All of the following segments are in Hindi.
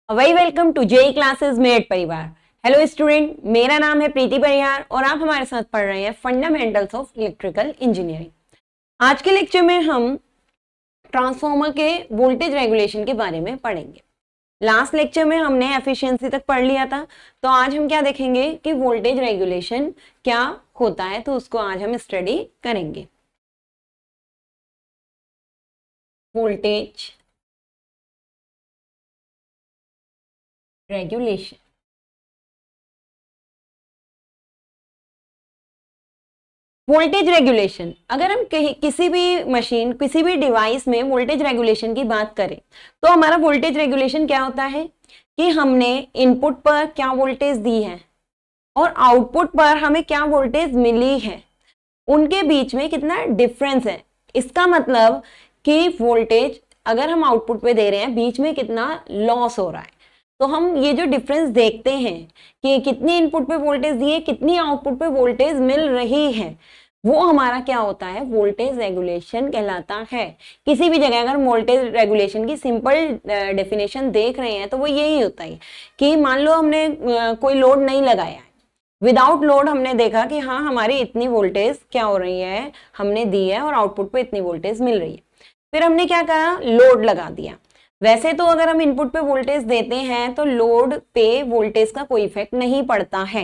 Very welcome to JE classes made परिवार। हेलो स्टूडेंट, मेरा नाम है प्रीति परिहार और आप हमारे साथ पढ़ रहे हैं फंडामेंटल्स ऑफ इलेक्ट्रिकल इंजीनियरिंग। आज के लेक्चर में हम ट्रांसफार्मर के वोल्टेज रेगुलेशन के बारे में पढ़ेंगे। लास्ट लेक्चर में हमने एफिशिएंसी तक पढ़ लिया था, तो आज हम क्या देखेंगे कि वोल्टेज रेगुलेशन क्या होता है, तो उसको आज हम स्टडी करेंगे। वोल्टेज रेगुलेशन, वोल्टेज रेगुलेशन, अगर हम किसी भी मशीन किसी भी डिवाइस में वोल्टेज रेगुलेशन की बात करें तो हमारा वोल्टेज रेगुलेशन क्या होता है कि हमने इनपुट पर क्या वोल्टेज दी है और आउटपुट पर हमें क्या वोल्टेज मिली है, उनके बीच में कितना डिफरेंस है। इसका मतलब कि वोल्टेज अगर हम आउटपुट पे दे रहे हैं, बीच में कितना लॉस हो रहा है, तो हम ये जो डिफरेंस देखते हैं कि कितनी इनपुट पे वोल्टेज दी है, कितनी आउटपुट पे वोल्टेज मिल रही है, वो हमारा क्या होता है, वोल्टेज रेगुलेशन कहलाता है। किसी भी जगह अगर वोल्टेज रेगुलेशन की सिंपल डेफिनेशन देख रहे हैं तो वो यही होता है कि मान लो हमने कोई लोड नहीं लगाया है, विदाउट लोड हमने देखा कि हाँ हमारी इतनी वोल्टेज क्या हो रही है, हमने दी है और आउटपुट पे इतनी वोल्टेज मिल रही है। फिर हमने क्या करा, लोड लगा दिया। वैसे तो अगर हम इनपुट पे वोल्टेज देते हैं तो लोड पे वोल्टेज का कोई इफेक्ट नहीं पड़ता है,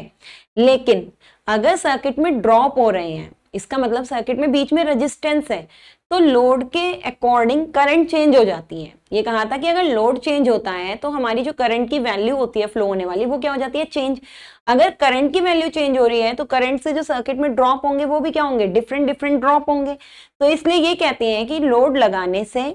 लेकिन अगर सर्किट में ड्रॉप हो रहे हैं, इसका मतलब सर्किट में बीच में रेजिस्टेंस है, तो लोड के अकॉर्डिंग करंट चेंज हो जाती है। ये कहा था कि अगर लोड चेंज होता है तो हमारी जो करंट की वैल्यू होती है फ्लो होने वाली, वो क्या हो जाती है, चेंज। अगर करंट की वैल्यू चेंज हो रही है तो करंट से जो सर्किट में ड्रॉप होंगे वो भी क्या होंगे, डिफरेंट डिफरेंट ड्रॉप होंगे। तो इसलिए ये कहते हैं कि लोड लगाने से,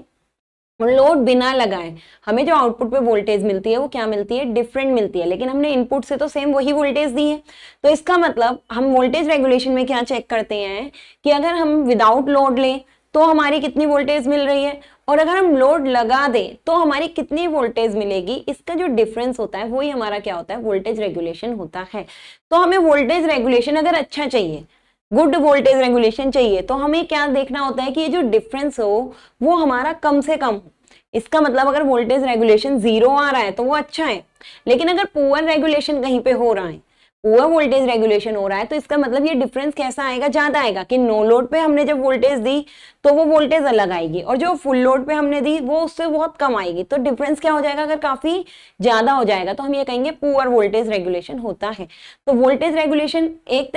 लोड बिना लगाए हमें जो आउटपुट पे वोल्टेज मिलती है वो क्या मिलती है, डिफरेंट मिलती है, लेकिन हमने इनपुट से तो सेम वही वोल्टेज दी है। तो इसका मतलब हम वोल्टेज रेगुलेशन में क्या चेक करते हैं कि अगर हम विदाउट लोड लें तो हमारी कितनी वोल्टेज मिल रही है, और अगर हम लोड लगा दें तो हमारी कितनी वोल्टेज मिलेगी, इसका जो डिफरेंस होता है वही हमारा क्या होता है, वोल्टेज रेगुलेशन होता है। तो हमें वोल्टेज रेगुलेशन अगर अच्छा चाहिए, गुड वोल्टेज रेगुलेशन चाहिए, तो हमें क्या देखना होता है कि ये जो डिफरेंस हो वो हमारा कम से कम हो। इसका मतलब अगर वोल्टेज रेगुलेशन 0 आ रहा है तो वो अच्छा है, लेकिन अगर पुअर रेगुलेशन कहीं पे हो रहा है, पुअर वोल्टेज रेगुलेशन हो रहा है, तो इसका मतलब ये डिफरेंस कैसा आएगा, ज्यादा आएगा कि नो लोड पे हमने जब वोल्टेज दी तो वो वोल्टेज अलग आएगी और जो फुल लोड पे हमने दी वो उससे बहुत कम आएगी। तो डिफरेंस क्या हो जाएगा, अगर काफी ज्यादा हो जाएगा तो हम ये कहेंगे पुअर वोल्टेज रेगुलेशन होता है। तो वोल्टेज रेगुलेशन एक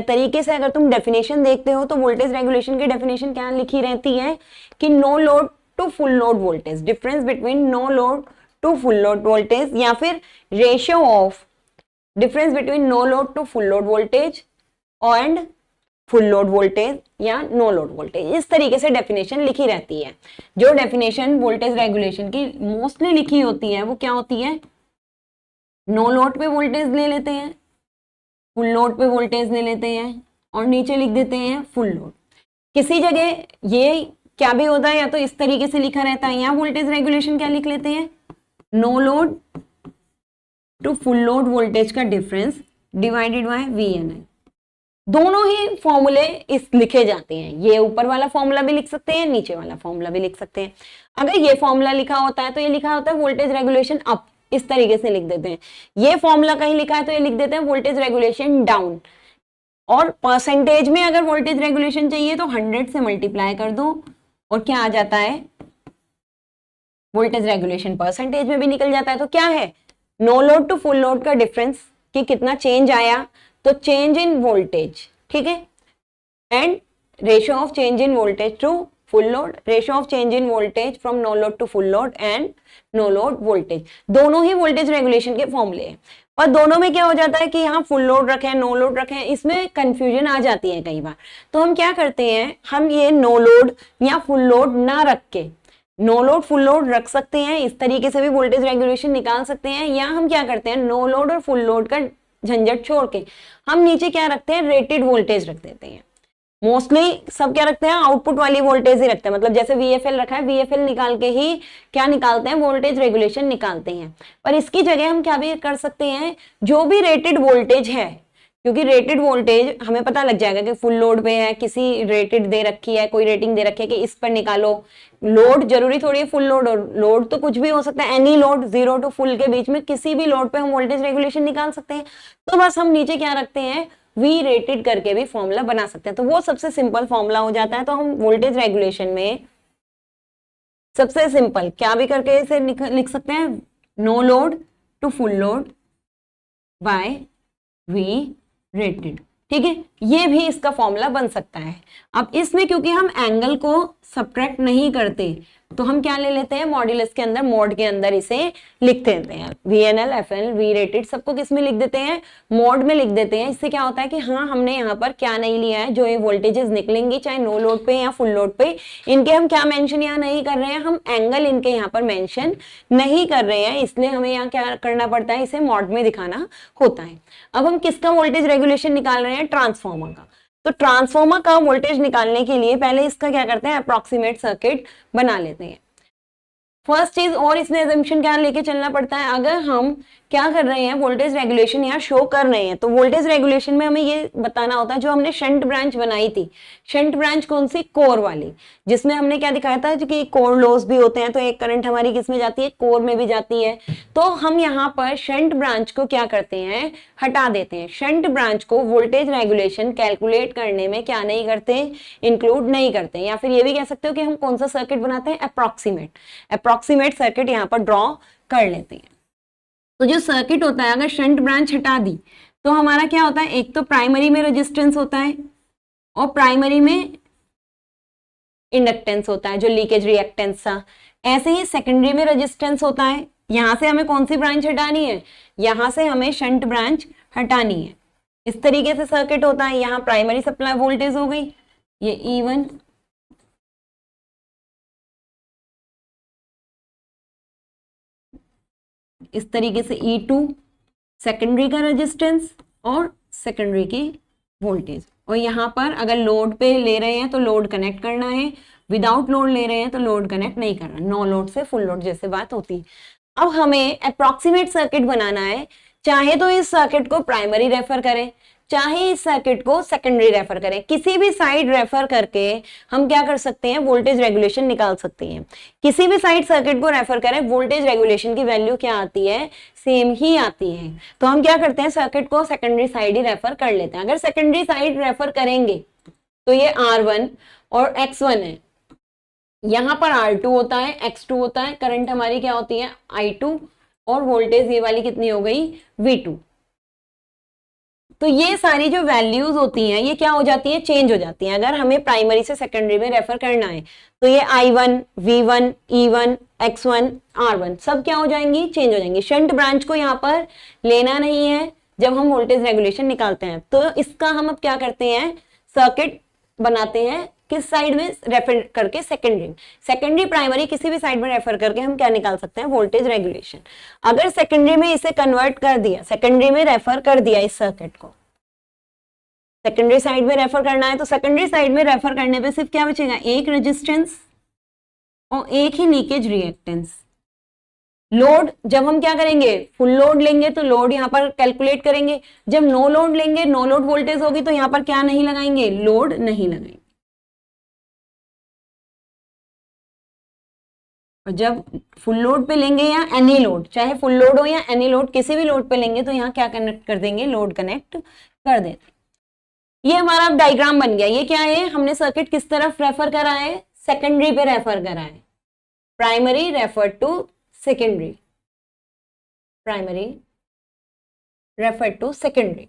तरीके से अगर तुम डेफिनेशन देखते हो तो वोल्टेज रेगुलेशन की डेफिनेशन क्या लिखी रहती है कि no load to full load voltage, difference between no load to full load voltage, या फिर ratio of difference between no load to full load voltage and full load voltage या नो लोड वोल्टेज। इस तरीके से डेफिनेशन लिखी रहती है। जो डेफिनेशन वोल्टेज रेगुलेशन की मोस्टली लिखी होती है वो क्या होती है, नो लोड पे वोल्टेज ले लेते हैं, फुल लोड पे वोल्टेज ले लेते हैं और नीचे लिख देते हैं फुल लोड। किसी जगह ये क्या भी होता है, या तो इस तरीके से लिखा रहता है, यहाँ वोल्टेज रेगुलेशन क्या लिख लेते हैं, no load to full load voltage का डिफरेंस डिवाइडेड बाय VNI। दोनों ही फॉर्मूले इस लिखे जाते हैं, ये ऊपर वाला फॉर्मूला भी लिख सकते हैं, नीचे वाला फॉर्मूला भी लिख सकते हैं। अगर ये फॉर्मूला लिखा होता है तो ये लिखा होता है वोल्टेज रेगुलेशन अप, इस तरीके से लिख देते हैं। ये फॉर्मूला कहीं लिखा है तो ये लिख देते हैं वोल्टेज रेगुलेशन डाउन। और परसेंटेज में अगर वोल्टेज रेगुलेशन चाहिए तो 100 से मल्टीप्लाई कर दो और क्या आ जाता है, वोल्टेज रेगुलेशन परसेंटेज में भी निकल जाता है। तो क्या है, no load to full load का डिफरेंस कि कितना चेंज आया, तो चेंज इन वोल्टेज, ठीक है, and ratio of change in voltage to full load, ratio of change in voltage from no load to full load and no load voltage. दोनों ही वोल्टेज रेगुलेशन के फॉर्मूले हैं, और दोनों में क्या हो जाता है कि यहाँ फुल लोड रखें, नो लोड रखें, इसमें कंफ्यूजन आ जाती है कई बार। तो हम क्या करते हैं, हम ये नो लोड या फुल लोड ना रख के नो लोड फुल लोड रख सकते हैं, इस तरीके से भी वोल्टेज रेगुलेशन निकाल सकते हैं। या हम क्या करते हैं, नो लोड और फुल लोड का झंझट छोड़ के हम नीचे क्या रखते हैं, रेटेड वोल्टेज रख देते हैं। मोस्टली सब क्या रखते हैं, आउटपुट वाली वोल्टेज ही रखते हैं, मतलब जैसे VFL रखा है, VFL निकाल के ही क्या निकालते हैं, वोल्टेज रेगुलेशन निकालते हैं। पर इसकी जगह हम क्या भी कर सकते हैं, जो भी रेटेड वोल्टेज है क्योंकि रेटेड वोल्टेज हमें पता लग जाएगा कि फुल लोड पे है, किसी रेटेड दे रखी है, कोई रेटिंग दे रखी है कि इस पर निकालो। लोड जरूरी थोड़ी है फुल लोड, और लोड तो कुछ भी हो सकता है, एनी लोड 0 to फुल के बीच में किसी भी लोड पे हम वोल्टेज रेगुलेशन निकाल सकते हैं। तो बस हम नीचे क्या रखते हैं, वी रेटेड करके भी फॉर्मूला बना सकते हैं, तो वो सबसे सिंपल फॉर्मूला हो जाता है। तो हम वोल्टेज रेगुलेशन में सबसे सिंपल क्या भी करके इसे लिख सकते हैं, no load to full load by V rated. ठीक है, ये भी इसका फॉर्मूला बन सकता है। अब इसमें क्योंकि हम एंगल को सब्ट्रैक्ट नहीं करते, तो हम क्या ले लेते हैं, मॉड्यूलस के अंदर, मोड के अंदर इसे लिख देते हैं। VNL, FNL, वी रेटेड सबको किस में लिख देते हैं, मोड में लिख देते हैं। इससे क्या होता है कि हाँ, हमने यहाँ पर क्या नहीं लिया है, जो ये वोल्टेजेस निकलेंगी चाहे नो लोड पे या फुल लोड पे, इनके हम क्या मेंशन यहाँ नहीं कर रहे हैं, हम एंगल इनके यहाँ पर मेंशन नहीं कर रहे हैं, इसलिए हमें यहाँ क्या करना पड़ता है, इसे मॉड में दिखाना होता है। अब हम किसका वोल्टेज रेगुलेशन निकाल रहे हैं, ट्रांसफॉर्मर का। तो ट्रांसफॉर्मर का वोल्टेज निकालने के लिए पहले इसका क्या करते हैं, अप्रॉक्सीमेट सर्किट बना लेते हैं। फर्स्ट चीज, और इसमें एजम्पशन क्या लेके चलना पड़ता है, अगर हम क्या कर रहे हैं, वोल्टेज रेगुलेशन यहाँ शो कर रहे हैं, तो वोल्टेज रेगुलेशन में हमें ये बताना होता है, जो हमने शंट ब्रांच बनाई थी, शंट ब्रांच कौन सी, कोर वाली, जिसमें हमने क्या दिखाया था कि कोर लॉस भी होते हैं, तो एक करंट हमारी किस में जाती है, कोर में भी जाती है। तो हम यहाँ पर शंट ब्रांच को क्या करते हैं, हटा देते हैं। शंट ब्रांच को वोल्टेज रेगुलेशन कैलकुलेट करने में क्या नहीं करते, इंक्लूड नहीं करते। या फिर ये भी कह सकते हो कि हम कौन सा सर्किट बनाते हैं, अप्रॉक्सीमेट सर्किट यहाँ पर ड्रॉ कर लेते हैं। तो जो सर्किट होता है, अगर शंट ब्रांच हटा दी तो हमारा क्या होता है, एक तो प्राइमरी में रेजिस्टेंस होता है और प्राइमरी में इंडक्टेंस होता है, जो लीकेज रिएक्टेंस था। ऐसे ही सेकेंडरी में रेजिस्टेंस होता है। यहां से हमें कौन सी ब्रांच हटानी है, यहां से हमें शंट ब्रांच हटानी है। इस तरीके से सर्किट होता है। यहाँ प्राइमरी सप्लाई वोल्टेज हो गई, ये E1, इस तरीके से E2 सेकेंडरी का रेजिस्टेंस और सेकेंडरी की वोल्टेज। और यहाँ पर अगर लोड पे ले रहे हैं तो लोड कनेक्ट करना है, विदाउट लोड ले रहे हैं तो लोड कनेक्ट नहीं करना, नो लोड से फुल लोड जैसे बात होती है। अब हमें अप्रॉक्सीमेट सर्किट बनाना है, चाहे तो इस सर्किट को प्राइमरी रेफर करें, चाहे इस सर्किट को सेकेंडरी रेफर करें, किसी भी साइड रेफर करके हम क्या कर सकते हैं, वोल्टेज रेगुलेशन निकाल सकते हैं। किसी भी साइड सर्किट को रेफर करें, वोल्टेज रेगुलेशन की वैल्यू क्या आती है, सेम ही आती है। तो हम क्या करते हैं, सर्किट को सेकेंडरी साइड ही रेफर कर लेते हैं। अगर सेकेंडरी साइड रेफर करेंगे तो ये R1 और X1 है, यहाँ पर R2 होता है, X2 होता है, करंट हमारी क्या होती है, I2, और वोल्टेज ये वाली कितनी हो गई, V2। तो ये सारी जो वैल्यूज होती हैं, ये क्या हो जाती है, चेंज हो जाती हैं। अगर हमें प्राइमरी से सेकेंडरी में रेफर करना है तो ये I1, V1, E1, X1, R1 सब क्या हो जाएंगी, चेंज हो जाएंगी। शंट ब्रांच को यहाँ पर लेना नहीं है जब हम वोल्टेज रेगुलेशन निकालते हैं। तो इसका हम अब क्या करते हैं, सर्किट बनाते हैं किस साइड में रेफर करके, सेकेंडरी प्राइमरी किसी भी साइड में रेफर करके हम क्या निकाल सकते हैं, वोल्टेज रेगुलेशन। अगर सेकेंडरी में इसे कन्वर्ट कर दिया, सेकेंडरी में रेफर कर दिया, इस सर्किट को सेकेंडरी साइड में रेफर करना है, तो सेकेंडरी साइड में रेफर करने पे सिर्फ क्या बचेगा, एक रेजिस्टेंस और एक ही लीकेज रिएक्टेंस। लोड जब हम क्या करेंगे, फुल लोड लेंगे तो लोड यहाँ पर कैलकुलेट करेंगे, जब नो लोड लेंगे, नो लोड वोल्टेज होगी तो यहाँ पर क्या नहीं लगाएंगे, लोड नहीं लगाएंगे। और जब फुल लोड पे लेंगे या एनी लोड, चाहे फुल लोड हो या एनी लोड, किसी भी लोड पे लेंगे तो यहाँ क्या कनेक्ट कर देंगे, लोड कनेक्ट कर देते। ये हमारा डायग्राम बन गया। ये क्या है, हमने सर्किट किस तरफ रेफर करा है, सेकेंडरी पे रेफर करा है। Primary refer to secondary, primary refer to secondary.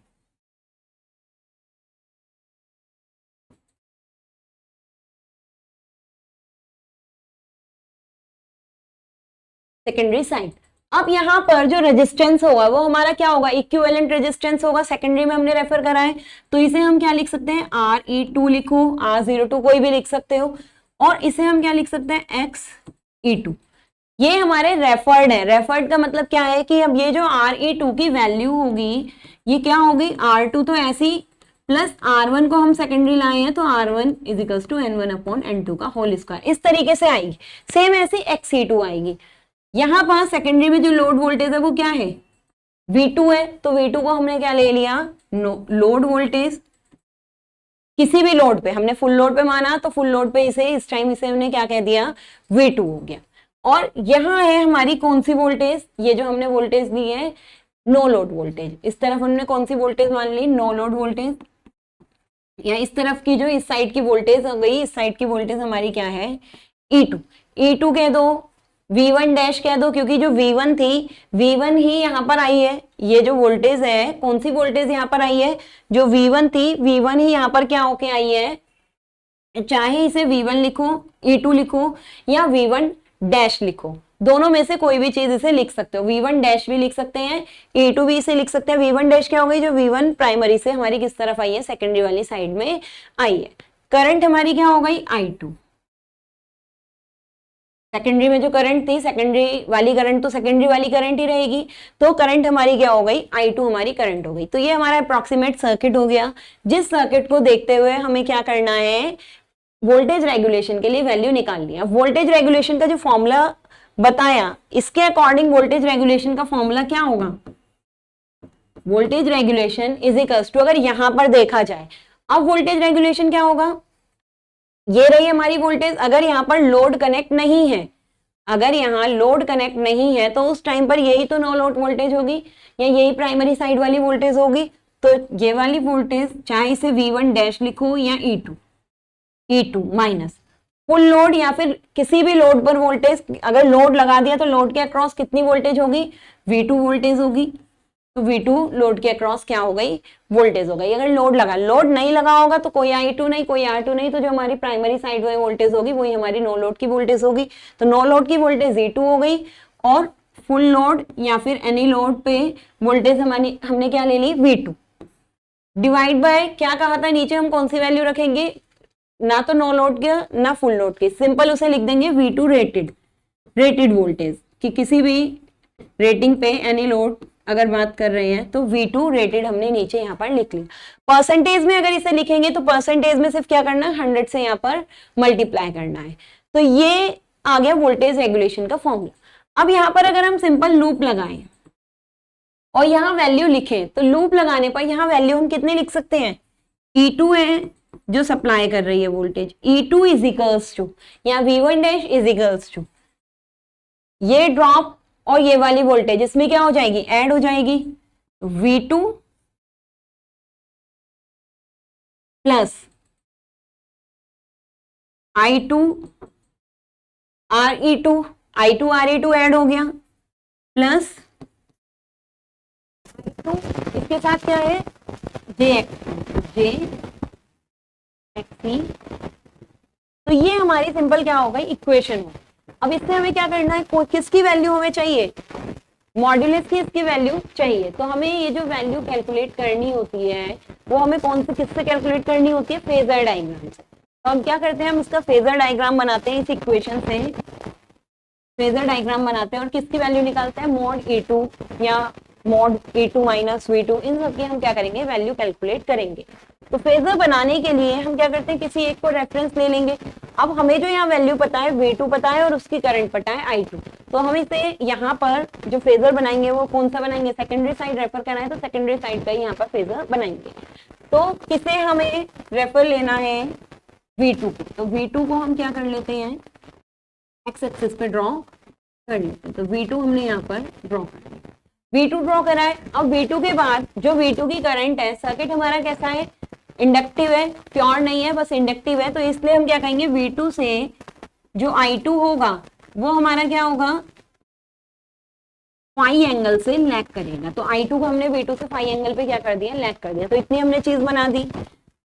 Secondary side. अब यहाँ पर जो रेजिस्टेंस होगा वो हमारा क्या होगा, इक्विवेलेंट रेजिस्टेंस होगा। सेकेंडरी में हमने रेफर करा है तो इसे हम क्या लिख सकते हैं, RE2 लिखो, R02 कोई भी लिख सकते हो, और इसे हम क्या लिख सकते हैं, XE2। ये हमारे रेफर्ड है। रेफर्ड का मतलब क्या है कि अब ये जो RE2 की वैल्यू होगी ये क्या होगी, R2 तो ऐसी, प्लस R1 को हम सेकेंडरी लाए हैं तो R1 इज टू N1/N2 का होल स्क्वायर, इस तरीके से आएगी। सेम ऐसी XE2 आएगी। यहाँ पर सेकेंडरी में जो लोड वोल्टेज है वो क्या है, V2 है तो V2 को हमने क्या ले लिया, लोड वोल्टेज। किसी भी लोड पे हमने फुल लोड पे माना तो फुल लोड पे इसे इस टाइम इसे हमने क्या कह दिया, V2 हो गया। और यहाँ है हमारी कौन सी वोल्टेज, ये जो हमने वोल्टेज दी है नो लोड वोल्टेज। इस तरफ हमने कौन सी वोल्टेज मान ली, नो लोड वोल्टेज। या इस तरफ की जो इस साइड की वोल्टेज हो गई, इस साइड की वोल्टेज हमारी क्या है, E2। E2 कह दो, V1 डैश कह दो, क्योंकि जो V1 थी V1 ही यहाँ पर आई है। ये जो वोल्टेज है, कौन सी वोल्टेज यहाँ पर आई है, जो V1 थी V1 ही यहाँ पर क्या होके आई है। चाहे इसे V1 लिखो, E2 लिखो या V1 डैश लिखो, दोनों में से कोई भी चीज इसे लिख सकते हो। V1 डैश भी लिख सकते हैं, E2 भी इसे लिख सकते हैं। V1 डैश क्या हो गई, जो V1 प्राइमरी से हमारी किस तरफ आई है, सेकेंडरी वाली साइड में आई है। करंट हमारी क्या हो गई, I2। सेकेंडरी में जो करंट थी, सेकेंडरी वाली करंट तो सेकेंडरी वाली करंट ही रहेगी, तो करंट हमारी क्या हो गई, I2 हमारी करंट हो गई। तो ये हमारा अप्रोक्सीमेट सर्किट हो गया, जिस सर्किट को देखते हुए हमें क्या करना है, वोल्टेज रेगुलेशन के लिए वैल्यू निकालनी है। वोल्टेज रेगुलेशन का जो फॉर्मूला बताया, इसके अकॉर्डिंग वोल्टेज रेगुलेशन का फॉर्मूला क्या होगा, voltage regulation is equals to, अगर यहां पर देखा जाए, अब वोल्टेज रेगुलेशन क्या होगा, ये रही हमारी वोल्टेज। अगर यहाँ पर लोड कनेक्ट नहीं है, अगर यहाँ लोड कनेक्ट नहीं है तो उस टाइम पर यही तो नो लोड वोल्टेज होगी, या यही प्राइमरी साइड वाली वोल्टेज होगी। तो ये वाली वोल्टेज, चाहे इसे V1 डैश लिखो या E2 माइनस फुल लोड या फिर किसी भी लोड पर वोल्टेज, अगर लोड लगा दिया तो लोड के अक्रॉस कितनी वोल्टेज होगी, V2 वोल्टेज होगी। तो V2 लोड के अक्रॉस क्या हो गई, वोल्टेज हो गई। अगर लोड लगा, लोड नहीं लगा होगा तो कोई I2 नहीं, कोई R2 नहीं, तो जो हमारी प्राइमरी साइड में वोल्टेज होगी वही हमारी नो लोड की वोल्टेज होगी। तो नो लोड की वोल्टेज E2 हो गई, और फुल लोड या फिर एनी लोड पे वोल्टेज हमारी हमने क्या ले ली, V2 डिवाइड बाय क्या कहा था नीचे, हम कौन सी वैल्यू रखेंगे, ना तो नो लोड के ना फुल लोड के, सिंपल उसे लिख देंगे V2 रेटेड वोल्टेज, कि किसी भी रेटिंग पे एनी लोड अगर बात कर रहे हैं तो V2 रेटेड हमने नीचे यहाँ पर लिख लिया। परसेंटेज में अगर इसे लिखेंगे तो परसेंटेज में सिर्फ क्या करना है, 100 से यहाँ पर मल्टीप्लाई करना है। तो ये आ गया वोल्टेज रेगुलेशन का फॉर्मूला। अब यहाँ पर अगर हम सिंपल लूप लगाएं और यहाँ वैल्यू लिखें, तो लूप लगाने पर यहाँ वैल्यू हम कितने लिख सकते हैं, E2 है जो सप्लाई कर रही है voltage, E2 is equals to, या V1 dash is equals to, ये ड्रॉप और ये वाली वोल्टेज इसमें क्या हो जाएगी, ऐड हो जाएगी। V2 plus I2 RE2, I2 RE2 add हो गया, प्लस इसके साथ क्या है, JXC। तो ये हमारी सिंपल क्या हो गई, इक्वेशन हो। अब इससे हमें क्या करना है, किसकी वैल्यू हमें चाहिए, मॉड्यूलस की इसकी वैल्यू चाहिए। तो हमें ये जो वैल्यू कैलकुलेट करनी होती है वो हमें कौन से किससे कैलकुलेट करनी होती है, फेजर डायग्राम से। तो हम क्या करते हैं, हम इसका फेजर डायग्राम बनाते हैं, इस इक्वेशन से फेजर डायग्राम बनाते हैं और किसकी वैल्यू निकालते हैं, मोड E2 या मोड E2 माइनस V2, इन सब की हम क्या करेंगे, वैल्यू कैलकुलेट करेंगे। तो फेजर बनाने के लिए हम क्या करते हैं, किसी एक को रेफरेंस ले लेंगे। अब हमें जो यहाँ वैल्यू पता है V2 पता है और उसकी करंट पता है I2, तो हम इसे यहाँ पर जो फेजर बनाएंगे वो कौन सा बनाएंगे, सेकेंडरी साइड रेफर करना है तो सेकेंडरी साइड का ही यहाँ पर फेजर बनाएंगे। तो किसे हमें रेफर लेना है, V2 को। तो V2 को हम क्या कर लेते हैं, एक्स एक्सिस पे ड्रॉ कर लेते हैं। तो V2 हमने यहाँ पर ड्रॉ कर लिया, V2 ड्रॉ करा है। अब V2 के बाद जो V2 की करंट है, सर्किट हमारा कैसा है, इंडक्टिव है, प्योर नहीं है, बस इंडक्टिव है। तो इसलिए हम क्या कहेंगे, V2 से जो I2 होगा वो हमारा क्या होगा, फाई एंगल से लैग करेगा। तो I2 को हमने V2 से फाई एंगल पे क्या कर दिया, लैग कर दिया। तो इतनी हमने चीज बना दी।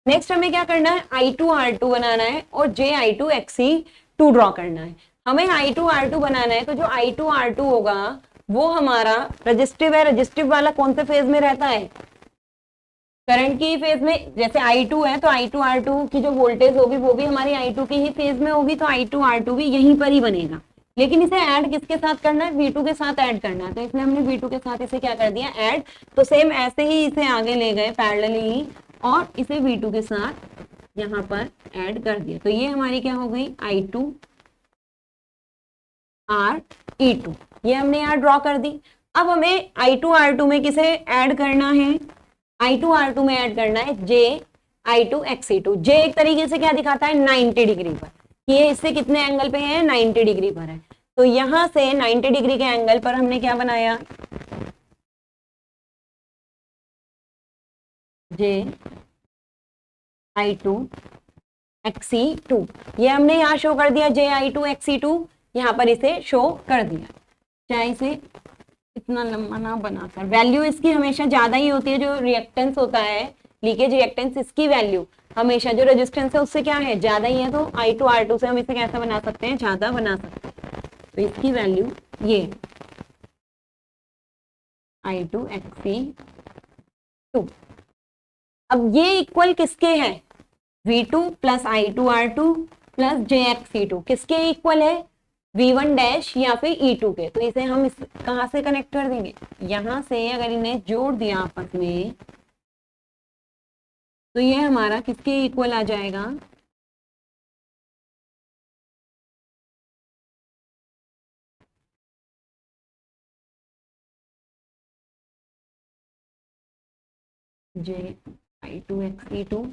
नेक्स्ट हमें क्या करना है, I2 R2 बनाना है और JI2 XC2 ड्रॉ करना है। हमें I2 R2 बनाना है, तो जो I2 R2 होगा वो हमारा रजिस्टिव है। रजिस्टिव वाला कौन से फेज में रहता है, करंट की फेज में। जैसे I2 है तो I2 R2 की जो वोल्टेज होगी वो भी हमारी I2 की ही फेज में होगी, तो I2 R2 भी यहीं पर ही बनेगा। लेकिन इसे ऐड किसके साथ करना है, V2 के साथ ऐड करना है। तो इसलिए हमने V2 के साथ इसे क्या कर दिया, ऐड। तो सेम ऐसे ही इसे आगे ले गए पैरेलली और इसे V2 के साथ यहाँ पर ऐड कर दिया। तो ये हमारी क्या हो गई, I2 RE2, ये हमने यहाँ ड्रॉ कर दी। अब हमें I2R2 में किसे ऐड करना है, I2R2 में ऐड करना है JI2XE2। जे एक तरीके से क्या दिखाता है 90 डिग्री पर, ये इससे कितने एंगल पे है 90 डिग्री पर है। तो यहां से 90 डिग्री के एंगल पर हमने क्या बनाया JI2XE2, ये हमने यहाँ शो कर दिया JI2XE2, यहाँ पर इसे शो कर दिया। चाहे इसे इतना लंबा ना बनाकर, वैल्यू इसकी हमेशा ज्यादा ही होती है, जो रिएक्टेंस होता है लीकेज रिएक्टेंस, इसकी वैल्यू हमेशा जो रेजिस्टेंस है उससे क्या है ज्यादा ही है। तो I2R2 से हम इसे कैसा बना सकते हैं, ज्यादा बना सकते हैं। तो इसकी वैल्यू ये I2XE2। अब ये इक्वल किसके है, V2 plus I2R2 plus JXE2 किसके इक्वल है, V1 डैश या फिर E2 के। तो इसे हम कहां से कनेक्ट कर देंगे, यहां से अगर इन्हें जोड़ दिया आपस में तो ये हमारा किसके इक्वल आ जाएगा, JI2XE2,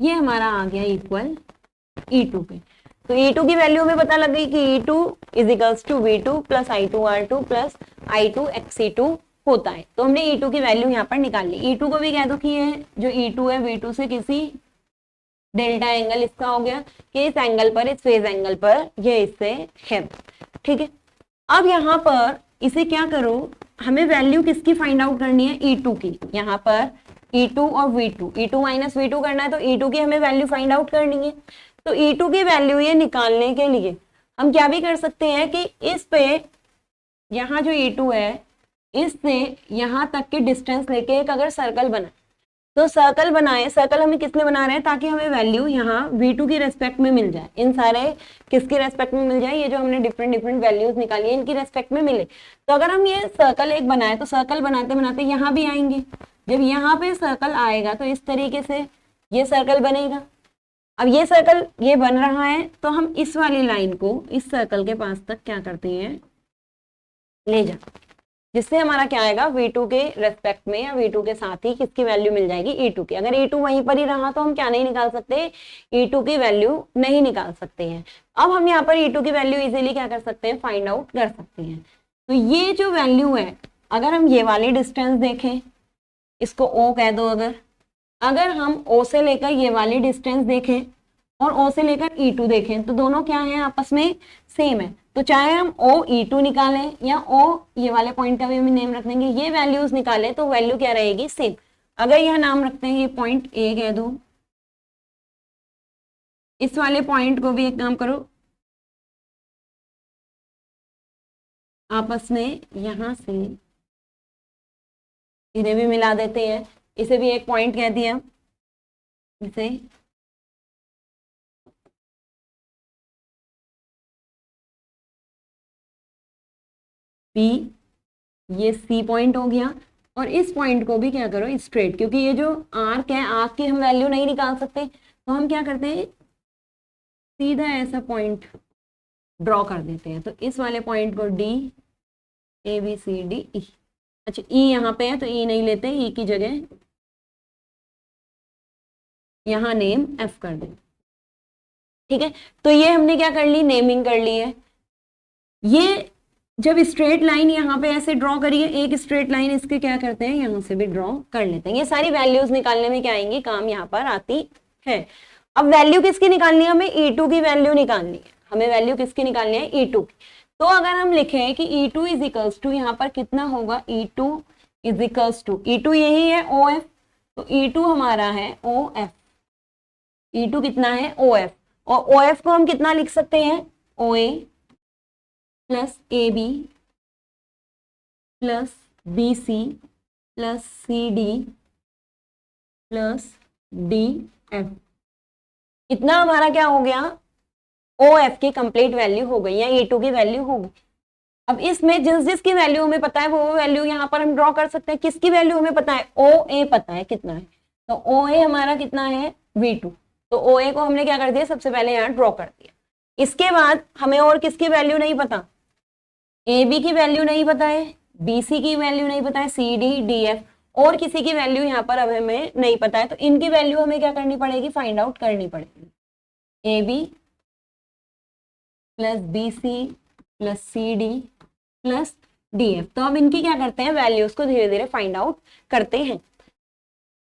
ये हमारा आ गया इक्वल E2 के। तो E2 की वैल्यू हमें पता लग गई कि E2 is equals to V2 plus I2R2 plus I2XE2 होता है। तो हमने E2 की वैल्यू यहाँ पर निकाल ली। E2 को भी कह दो कि ये जो E2 है V2 से किसी डेल्टा एंगल इसका हो गया कि इस एंगल पर, इस फेज एंगल पर ये इससे है, ठीक है। अब यहाँ पर इसे क्या करो, हमें वैल्यू किसकी फाइंड आउट करनी है, E2 की। यहाँ पर E2 और V2, E2 माइनस V2 करना है, तो E2 की हमें वैल्यू फाइंड आउट करनी है। तो E2 की वैल्यू ये निकालने के लिए हम क्या भी कर सकते हैं कि इस पे यहाँ जो E2 है इससे यहाँ तक की डिस्टेंस लेके एक अगर सर्कल बना, तो सर्कल बनाए, सर्कल हमें किस लिए बना रहे हैं, ताकि हमें वैल्यू यहाँ V2 की रेस्पेक्ट में मिल जाए। इन सारे किसकी रेस्पेक्ट में मिल जाए, ये जो हमने डिफरेंट डिफरेंट वैल्यूज निकाली है इनकी रेस्पेक्ट में मिले। तो अगर हम ये सर्कल एक बनाए तो सर्कल बनाते बनाते यहाँ भी आएंगे, जब यहाँ पे सर्कल आएगा तो इस तरीके से ये सर्कल बनेगा। अब ये सर्कल ये बन रहा है तो हम इस वाली लाइन को इस सर्कल के पास तक क्या करते हैं, ले जा, जिससे हमारा क्या आएगा V2 के रेस्पेक्ट में या V2 के साथ ही किसकी वैल्यू मिल जाएगी, E2 की। अगर E2 वहीं पर ही रहा तो हम क्या नहीं निकाल सकते, E2 की वैल्यू नहीं निकाल सकते हैं। अब हम यहाँ पर E2 की वैल्यू इजीली क्या कर सकते हैं, फाइंड आउट कर सकते हैं। तो ये जो वैल्यू है, अगर हम ये वाली डिस्टेंस देखें, इसको O कह दो, अगर हम O से लेकर ये वाली डिस्टेंस देखें और O से लेकर E2 देखें तो दोनों क्या है, आपस में सेम है। तो चाहे हम OE2 निकालें या O ये वाले पॉइंट का भी हम नेम रख देंगे, ये वैल्यूज निकालें तो वैल्यू क्या रहेगी, सेम। अगर यह नाम रखते हैं, ये पॉइंट A कह दो, इस वाले पॉइंट को भी एक काम करो, आपस में यहां से इन्हें भी मिला देते हैं, इसे भी एक पॉइंट कह दिया, इसे P, ये C पॉइंट हो गया। और इस पॉइंट को भी क्या करो स्ट्रेट, क्योंकि ये जो आर्क है, आर्क की हम वैल्यू नहीं निकाल सकते, तो हम क्या करते हैं, सीधा ऐसा पॉइंट ड्रॉ कर देते हैं। तो इस वाले पॉइंट को D, ABCD, अच्छा E यहाँ पे है तो E नहीं लेते, E की जगह यहाँ नेम F कर दें, ठीक है। तो ये हमने क्या कर ली, नेमिंग कर ली है। ये जब स्ट्रेट लाइन यहाँ पे ऐसे ड्रॉ करिए, एक स्ट्रेट लाइन इसके क्या करते हैं, यहाँ से भी ड्रॉ कर लेते हैं। ये सारी वैल्यूज निकालने में क्या आएंगी, काम यहाँ पर आती है। अब वैल्यू किसकी निकालनी है, हमें E2 की वैल्यू निकालनी है, हमें वैल्यू किसकी निकालनी है, E2 की। तो अगर हम लिखें कि E2 इज इक्वल्स टू, यहाँ पर कितना होगा, E2 is equals to, E2 यही है OF, तो E2 हमारा है OF, E2 कितना है OF, और OF को हम कितना लिख सकते हैं, OA plus AB plus BC plus CD plus DF, इतना हमारा क्या हो गया, OF की कंप्लीट वैल्यू हो गई या E2 की वैल्यू हो गई। अब इसमें जिस जिसकी वैल्यू हमें पता है वो वैल्यू यहाँ पर हम ड्रॉ कर सकते हैं। किसकी वैल्यू हमें पता है, OA पता है कितना है, तो OA हमारा कितना है, V2, तो OA को हमने क्या कर दिया, सबसे पहले यहाँ ड्रॉ कर दिया। इसके बाद हमें और किसकी वैल्यू नहीं पता, AB की वैल्यू नहीं पता है, BC की वैल्यू नहीं पता है, CD, DF और किसी की वैल्यू यहाँ पर अब हमें नहीं पता है, तो इनकी वैल्यू हमें क्या करनी पड़ेगी, फाइंड आउट करनी पड़ेगी। AB plus BC plus CD plus DF, तो अब इनकी क्या करते हैं, वैल्यूज को धीरे धीरे फाइंड आउट करते हैं।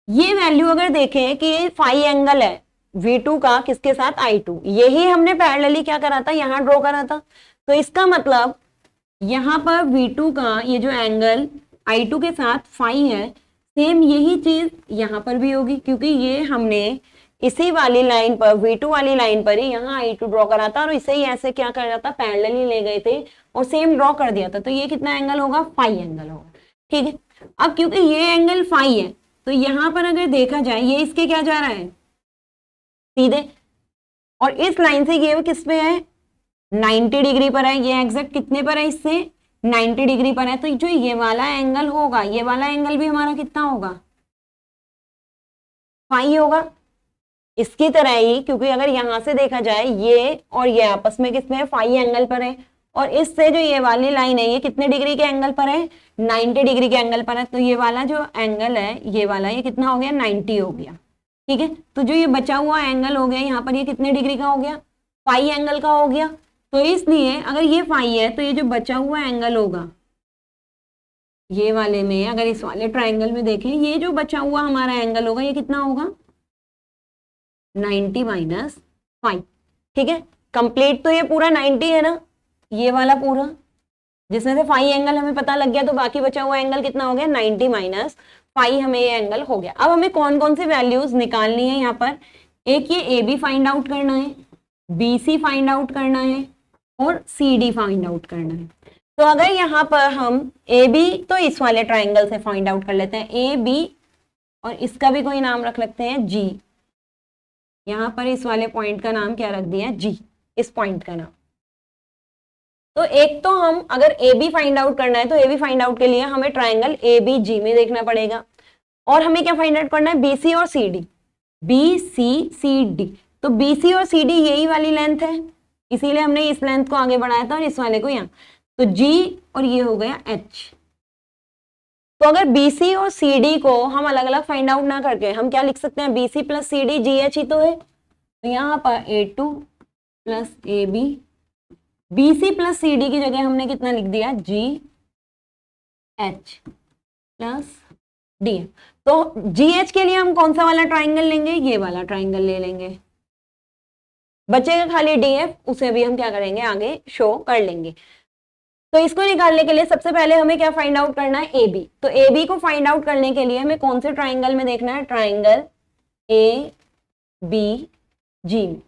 ये वैल्यू अगर देखें कि ये फाई एंगल है V2 का किसके साथ, I2, यही हमने पैरेलली क्या करा था, यहाँ ड्रॉ करा था, तो इसका मतलब यहाँ पर V2 का ये जो एंगल I2 के साथ फाई है, सेम यही चीज यहाँ पर भी होगी, क्योंकि ये हमने इसी वाली लाइन पर, V2 वाली लाइन पर ही यहाँ I2 ड्रॉ करा था और इसे ही ऐसे क्या कर रहा था, पैरेलली ले गए थे और सेम ड्रॉ कर दिया था, तो ये कितना एंगल होगा, फाई एंगल होगा। ठीक है, अब क्योंकि ये एंगल फाई है तो यहाँ पर अगर देखा जाए ये इसके क्या जा रहा है, सीधे, और इस लाइन से ये किस पे है, 90 डिग्री पर है, ये एग्जैक्ट कितने पर है, इससे 90 डिग्री पर है, तो जो ये वाला एंगल होगा, ये वाला एंगल भी हमारा कितना होगा, फाई होगा। इसकी तरह ही, क्योंकि अगर यहां से देखा जाए ये और ये आपस में किसमें है, फाई एंगल पर है, और इससे जो ये वाली लाइन है ये कितने डिग्री के एंगल पर है, 90 डिग्री के एंगल पर है, तो ये वाला जो एंगल है ये वाला, ये कितना हो गया, 90 हो गया। ठीक है, तो जो ये बचा हुआ एंगल हो गया यहाँ पर, ये कितने डिग्री का हो गया, फाई एंगल का हो गया। तो इसलिए अगर ये फाई है तो ये जो बचा हुआ एंगल होगा ये वाले में, अगर इस वाले ट्राइंगल में देखें, ये जो बचा हुआ हमारा एंगल होगा ये कितना होगा, 90 माइनस फाइव। ठीक है, कंप्लीट तो ये पूरा 90 है ना, ये वाला पूरा, जिसमें से फाई एंगल हमें पता लग गया, तो बाकी बचा हुआ एंगल कितना हो गया, 90 माइनस फाई, हमें ये एंगल हो गया। अब हमें कौन कौन सी वैल्यूज निकालनी है यहाँ पर, एक ये AB फाइंड आउट करना है, BC फाइंड आउट करना है और CD फाइंड आउट करना है। तो अगर यहाँ पर हम AB, तो इस वाले ट्राइंगल से फाइंड आउट कर लेते हैं, AB और इसका भी कोई नाम रख लेते हैं G, यहाँ पर इस वाले पॉइंट का नाम क्या रख दिया, G, इस पॉइंट का नाम। तो एक तो हम अगर AB फाइंड आउट करना है तो AB फाइंड आउट के लिए हमें ट्राइंगल ABG में देखना पड़ेगा, और हमें क्या फाइंड आउट करना है, BC और CD, BCCD, तो BC और CD यही वाली लेंथ है, इसीलिए हमने इस लेंथ को आगे बढ़ाया था और इस वाले को यहाँ, तो G और ये हो गया H। तो अगर BC और CD को हम अलग अलग फाइंड आउट ना करके हम क्या लिख सकते हैं, BC प्लस CD GH ही तो है, तो यहाँ पर A2 plus AB, BC plus CD की जगह हमने कितना लिख दिया, GH प्लस DM। तो GH के लिए हम कौन सा वाला ट्राइंगल लेंगे, ये वाला ट्राइंगल ले लेंगे, बचेगा खाली DF, उसे भी हम क्या करेंगे, आगे शो कर लेंगे। तो इसको निकालने के लिए सबसे पहले हमें क्या फाइंड आउट करना है, AB। तो AB को फाइंड आउट करने के लिए हमें कौन से ट्राइंगल में देखना है, ट्राइंगल ABG में।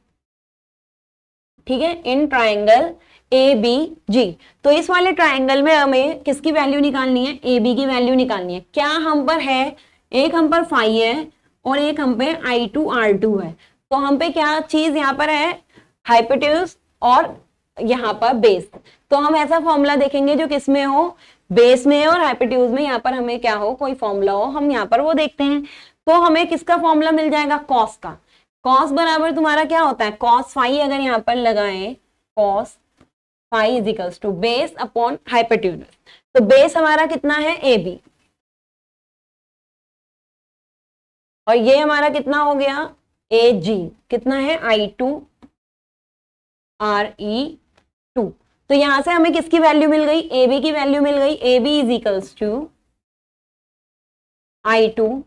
ठीक है, इन ट्राइंगल ABG। तो इस वाले ट्राइंगल में हमें किसकी वैल्यू निकालनी है, AB की वैल्यू निकालनी है। क्या हम पर है, एक हम पर फाई है और एक हम पे I2 R2 है, तो हम पे क्या चीज यहाँ पर है, हाइपोटेन्यूज और यहाँ पर बेस। तो हम ऐसा फॉर्मूला देखेंगे जो किसमें हो, बेस में और हाइपोटेन्यूज में, यहाँ पर हमें क्या हो, कोई फॉर्मूला हो, हम यहाँ पर वो देखते हैं। तो हमें किसका फॉर्मूला मिल जाएगा, कॉस का। कॉस बराबर तुम्हारा क्या होता है, कॉस फाई, अगर यहाँ पर लगाएं cos phi is equals to base upon hypotenuse, तो बेस हमारा कितना है, AB, और ये हमारा कितना हो गया, AG, कितना है, I2 RE2। तो यहां से हमें किसकी वैल्यू मिल गई, AB की वैल्यू मिल गई, AB is equals to I2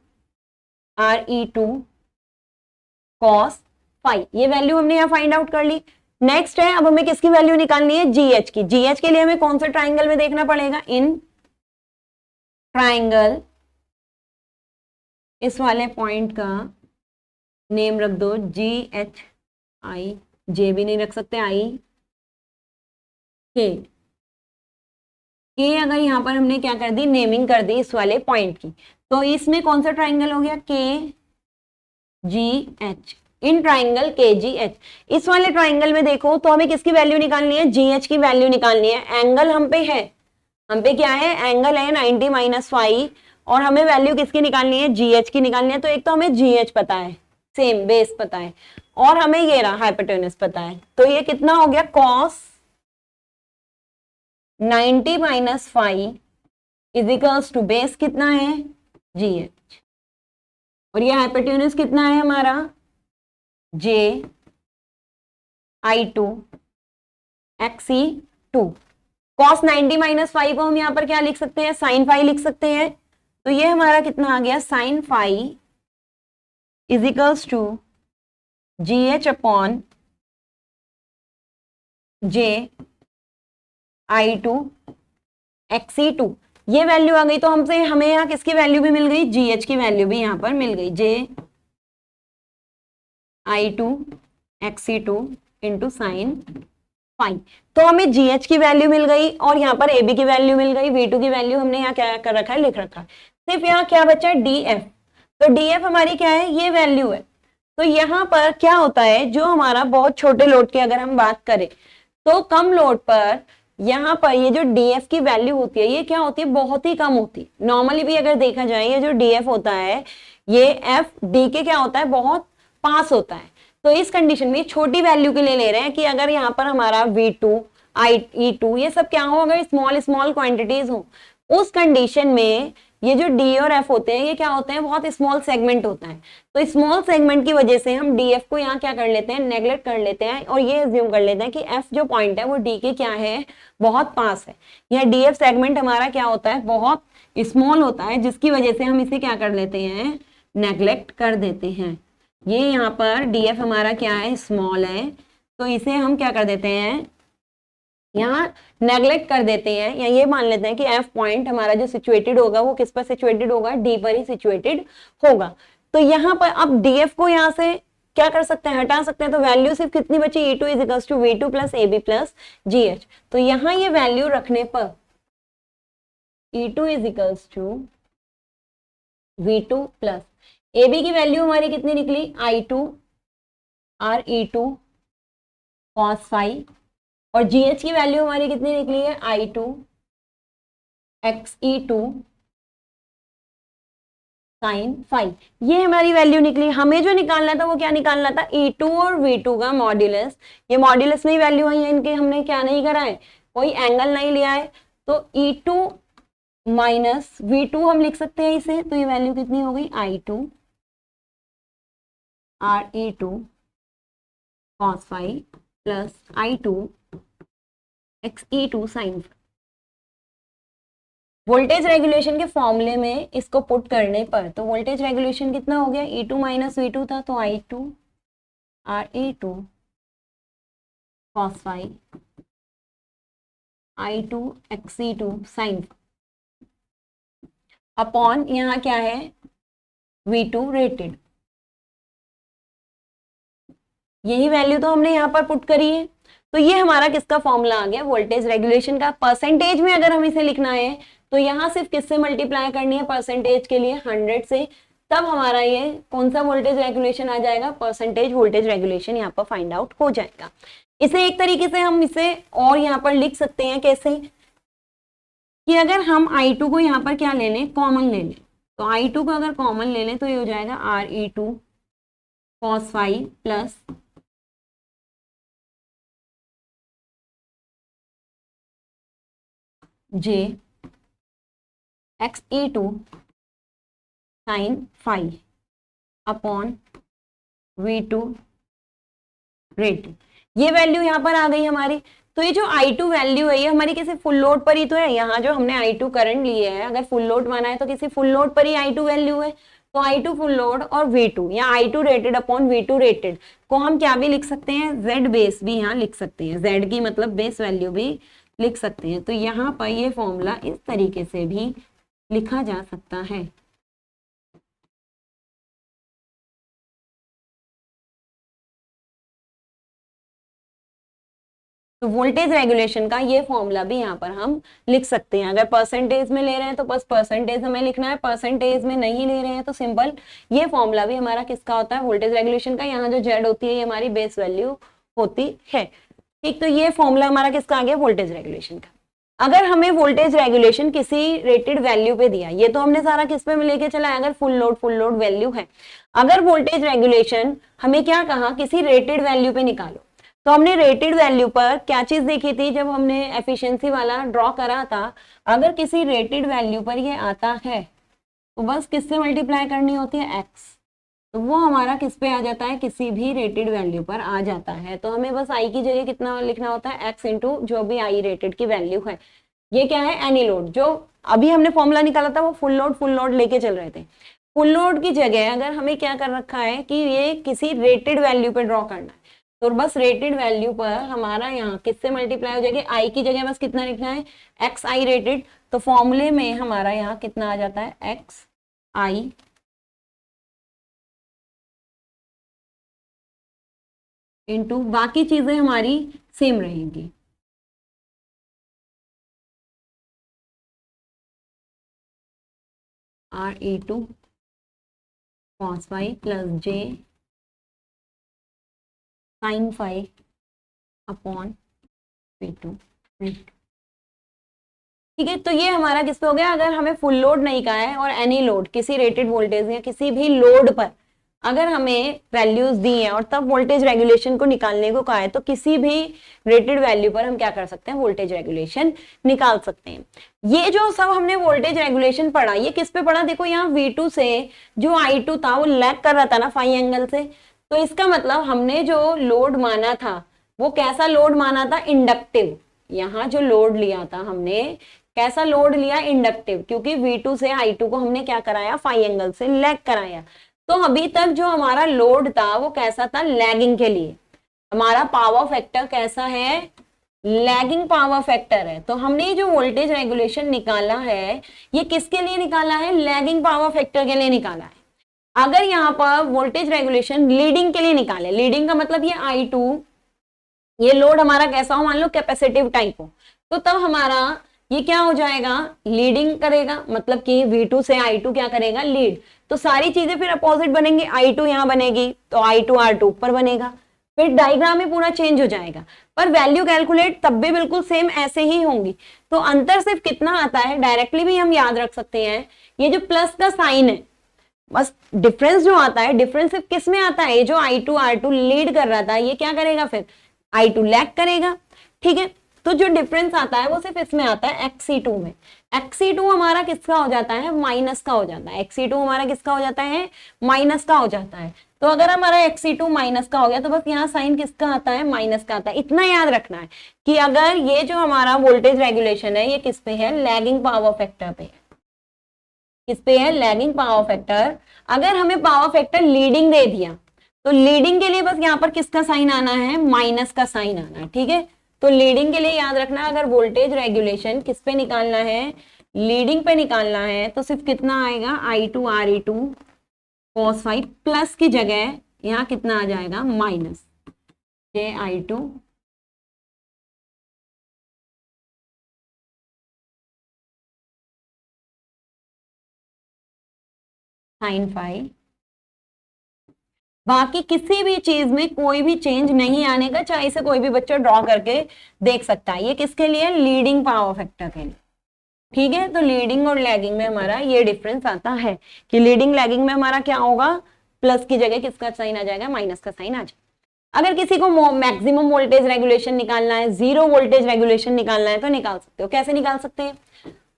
RE2 cos phi, ये वैल्यू हमने यहाँ फाइंड आउट कर ली। नेक्स्ट है, अब हमें किसकी वैल्यू निकालनी है, GH की। GH के लिए हमें कौन सा ट्राइंगल में देखना पड़ेगा, इन ट्राइंगल, इस वाले पॉइंट का नेम रख दो GHI, J भी नहीं रख सकते, के अगर यहाँ पर हमने क्या कर दी, नेमिंग कर दी इस वाले पॉइंट की, तो इसमें कौन सा ट्राइंगल हो गया, KGH, इन ट्राइंगल KGH। इस वाले ट्राइंगल में देखो तो हमें किसकी वैल्यू निकालनी है, GH की वैल्यू निकालनी है। एंगल हम पे है, हम पे क्या है, एंगल है 90 माइनस फाई, और हमें वैल्यू किसकी निकालनी है, GH की निकालनी है। तो एक तो हमें GH पता है, सेम बेस पता है, और हमें ये रहा हाइपोटेन्यूज पता है, तो ये कितना हो गया, cos 90 minus phi is equals to base कितना है GH, और ये हाइपोटेन्यूज कितना है हमारा JI2 XE2। cos 90 माइनस 5 को हम यहाँ पर क्या लिख सकते हैं, sin फाई लिख सकते हैं। तो ये हमारा कितना आ गया, sin phi is equals to GH upon JI2 XE2। ये वैल्यू आ गई, तो हमसे हमें यहाँ किसकी वैल्यू भी मिल गई, GH की वैल्यू भी यहाँ पर मिल गई, JI2 XE2 into sine phi. तो हमें GH की वैल्यू मिल गई और यहाँ पर AB की वैल्यू मिल गई, V2 की वैल्यू हमने यहाँ क्या कर रखा है, लिख रखा है। सिर्फ यहाँ क्या बचा है, DF। तो DF हमारी क्या है, ये वैल्यू है। तो यहाँ पर क्या होता है, जो हमारा बहुत छोटे लोड की अगर हम बात करें तो कम लोड पर यहाँ पर ये जो DF की वैल्यू होती है ये क्या होती है, बहुत ही कम होती है। नॉर्मली भी अगर देखा जाए ये जो DF होता है ये FD के क्या होता है, बहुत पास होता है। तो इस कंडीशन में छोटी वैल्यू के लिए ले रहे हैं कि अगर यहाँ पर हमारा V2 E2 ये सब क्या हो, अगर स्मॉल स्मॉल क्वांटिटीज हो, उस कंडीशन में ये जो D और F होते हैं ये क्या होते हैं, बहुत स्मॉल सेगमेंट होता है। तो स्मॉल सेगमेंट की वजह से हम DF को यहाँ क्या कर लेते हैं, नेग्लेक्ट कर लेते हैं और ये एज्यूम कर लेते हैं कि F जो पॉइंट है वो D के क्या है, बहुत पास है। यह DF सेगमेंट हमारा क्या होता है, बहुत स्मॉल होता है, जिसकी वजह से हम इसे क्या कर लेते हैं, नेग्लेक्ट कर देते हैं। ये यहाँ पर DF हमारा क्या है, स्मॉल है, तो इसे हम क्या कर देते हैं, यहाँ नेग्लेक्ट कर देते हैं, या ये मान लेते हैं कि F पॉइंट हमारा जो सिचुएटेड होगा वो किस पर सिचुएटेड होगा, D पर ही सिचुएटेड होगा। तो यहाँ पर अब DF को यहाँ से क्या कर सकते हैं, हटा सकते हैं। तो वैल्यू सिर्फ कितनी बची, E2 is equals to V2 plus AB plus GH। तो यहाँ ये वैल्यू रखने पर E2 is equals to V2 plus AB की वैल्यू हमारी कितनी निकली, I2 RE2 cos फाई, और GH की वैल्यू हमारी कितनी निकली है, I2 XE2 sin फाई। ये हमारी वैल्यू निकली। हमें जो निकालना था वो क्या निकालना था, E2 और V2 का मॉड्यूलस। ये मॉड्यूलस में ही वैल्यू आई है इनके, हमने क्या नहीं करा है, कोई एंगल नहीं लिया है। तो E2 माइनस V2 हम लिख सकते हैं इसे, तो ये वैल्यू कितनी हो गई, I2 RE2 cos phi plus I2 XE2 sin। Voltage regulation के फॉर्मूले में इसको पुट करने पर तो वोल्टेज रेगुलेशन कितना हो गया, E2 माइनस V2 था, तो I2 RE2 cos phi I2 XE2 sin upon यहाँ क्या है, V2 रेटेड। यही वैल्यू तो हमने यहाँ पर पुट करी है। तो ये हमारा किसका फॉर्मूला आ गया, वोल्टेज रेगुलेशन का। परसेंटेज में अगर हम इसे लिखना है तो यहाँ सिर्फ किससे मल्टीप्लाई करनी है, परसेंटेज के लिए 100 से, तब हमारा ये कौन सा वोल्टेज रेगुलेशन आ जाएगा, परसेंटेज वोल्टेज रेगुलेशन यहाँ पर फाइंड आउट हो जाएगा। इसे एक तरीके से हम इसे और यहाँ पर लिख सकते हैं कैसे, कि अगर हम I2 को यहाँ पर क्या ले लें, कॉमन ले लें। तो I2 को अगर कॉमन ले लें तो ये हो जाएगा RE2 cos phi plus XE2 sin phi upon V2 rate. ये वैल्यू यहाँ पर आ गई हमारी। तो ये जो I2 वैल्यू है ये हमारी किसी फुल लोड पर ही तो है। यहाँ जो हमने I2 करंट लिए है, अगर फुल लोड माना है तो किसी फुल लोड पर ही I2 वैल्यू है। तो I2 फुल लोड और V2 या I2 rated upon V2 rated को हम क्या भी लिख सकते हैं, Z बेस भी यहाँ लिख सकते हैं, Z की मतलब बेस वैल्यू भी लिख सकते हैं। तो यहाँ पर ये फॉर्मूला इस तरीके से भी लिखा जा सकता है। तो वोल्टेज रेगुलेशन का ये फॉर्मूला भी यहाँ पर हम लिख सकते हैं। अगर परसेंटेज में ले रहे हैं तो बस परसेंटेज हमें लिखना है, परसेंटेज में नहीं ले रहे हैं तो सिंपल ये फॉर्मूला भी हमारा किसका होता है, वोल्टेज रेगुलेशन का। यहाँ जो जेड होती है ये हमारी बेस वैल्यू होती है। ठीक, तो ये फॉर्मूला हमारा किसका आ गया, वोल्टेज रेगुलेशन का। अगर हमें वोल्टेज रेगुलेशन किसी रेटेड वैल्यू पे दिया, ये तो हमने सारा किस पे लेके चला है, अगर फुल लोड वैल्यू है। अगर वोल्टेज रेगुलेशन हमें क्या कहा, किसी रेटेड वैल्यू पे निकालो, तो हमने रेटेड वैल्यू पर क्या चीज देखी थी जब हमने एफिशिएंसी वाला ड्रॉ करा था, अगर किसी रेटेड वैल्यू पर ये आता है तो बस किससे मल्टीप्लाई करनी होती है, एक्स, तो वो हमारा किस पे आ जाता है, किसी भी रेटेड वैल्यू पर आ जाता है। तो हमें बस आई की जगह कितना लिखना होता है, एक्स इंटू जो भी आई रेटेड की वैल्यू है। ये क्या है, एनी लोड, जो अभी हमने फॉर्मूला निकाला था वो फुल लोड लेके चल रहे थे। फुल लोड की जगह अगर हमें क्या कर रखा है कि ये किसी रेटेड वैल्यू पे ड्रॉ करना है, तो बस रेटेड वैल्यू पर हमारा यहाँ किससे मल्टीप्लाई हो जाएगी, आई की जगह बस कितना लिखना है, एक्स आई रेटेड। तो फॉर्मूले में हमारा यहाँ कितना आ जाता है, एक्स आई इंटू बाकी चीजें हमारी सेम रहेंगी, R E two cos phi plus J sine phi upon P two. ठीक है, तो ये हमारा किस पे हो गया, अगर हमें फुल लोड नहीं कहा है और एनी लोड किसी रेटेड वोल्टेज या किसी भी लोड पर अगर हमें वैल्यूज दी है और तब वोल्टेज रेगुलेशन को निकालने को कहा है, तो किसी भी रेटेड वैल्यू पर हम क्या कर सकते हैं, वोल्टेज रेगुलेशन निकाल सकते हैं। ये जो सब हमने वोल्टेज रेगुलेशन पढ़ा, ये किस पे पढ़ा, देखो यहाँ V2 से जो I2 था वो लैग कर रहा था ना फाई एंगल से, तो इसका मतलब हमने जो लोड माना था वो कैसा लोड माना था, इंडक्टिव। यहाँ जो लोड लिया था हमने, कैसा लोड लिया, इंडक्टिव, क्योंकि V2 से I2 को हमने क्या कराया, फाई एंगल से लैग कराया। तो अभी तक जो हमारा लोड था वो कैसा था, लैगिंग के लिए। हमारा पावर फैक्टर कैसा है, लैगिंग पावर फैक्टर है। तो हमने जो वोल्टेज रेगुलेशन निकाला है ये किसके लिए निकाला है, लैगिंग पावर फैक्टर के लिए निकाला है। अगर यहाँ पर वोल्टेज रेगुलेशन लीडिंग के लिए निकाले, लीडिंग का मतलब ये I2, ये लोड हमारा कैसा हो, मान लो कैपेसिटिव टाइप हो, तो तब हमारा ये क्या हो जाएगा, लीडिंग करेगा, मतलब कि V2 से I2 क्या करेगा, लीड। तो सारी चीजें फिर अपोजिट बनेंगी, I2 यहाँ बनेगी तो I2 R2 ऊपर बनेगा, फिर डायग्राम में पूरा चेंज हो जाएगा, पर वैल्यू कैलकुलेट तब भी बिल्कुल सेम ऐसे ही होंगी। तो अंतर सिर्फ कितना आता है, डायरेक्टली भी हम याद रख सकते हैं, ये जो प्लस का साइन है, बस डिफरेंस जो आता है, डिफरेंस सिर्फ किस में आता है, जो I2 R2 लीड कर रहा था ये क्या करेगा, फिर I2 लैग करेगा। ठीक है, तो जो डिफरेंस आता है वो सिर्फ इसमें आता है XC2 में। XC2 हमारा किसका हो जाता है, माइनस का हो जाता है। XC2 हमारा किसका हो जाता है, माइनस का हो जाता है। तो अगर हमारा XC2 माइनस का हो गया तो बस यहाँ साइन किसका आता है, माइनस का आता है। इतना याद रखना है कि अगर ये जो हमारा वोल्टेज रेगुलेशन है ये किस पे है, लैगिंग पावर फैक्टर पे है। किस पे है, लैगिंग पावर फैक्टर। अगर हमें पावर फैक्टर लीडिंग दे दिया तो लीडिंग के लिए बस यहाँ पर किसका साइन आना है, माइनस का साइन आना है। ठीक है, तो लीडिंग के लिए याद रखना, अगर वोल्टेज रेगुलेशन किस पे निकालना है, लीडिंग पे निकालना है, तो सिर्फ कितना आएगा, I2 RE2 cos phi, plus की जगह यहाँ कितना आ जाएगा, माइनस जे I2 साइन फाई। बाकी किसी भी चीज में कोई भी चेंज नहीं आने का, चाहे इसे कोई भी बच्चा ड्रॉ करके देख सकता है। ये किसके लिए, लीडिंग पावर फैक्टर के लिए। ठीक है, तो लीडिंग और लैगिंग में हमारा ये डिफरेंस आता है कि लीडिंग लैगिंग में हमारा क्या होगा, प्लस की जगह किसका साइन आ जाएगा, माइनस का साइन आ जाएगा। अगर किसी को मैक्सिमम वोल्टेज रेगुलेशन निकालना है, जीरो वोल्टेज रेगुलेशन निकालना है, तो निकाल सकते हो। कैसे निकाल सकते हैं,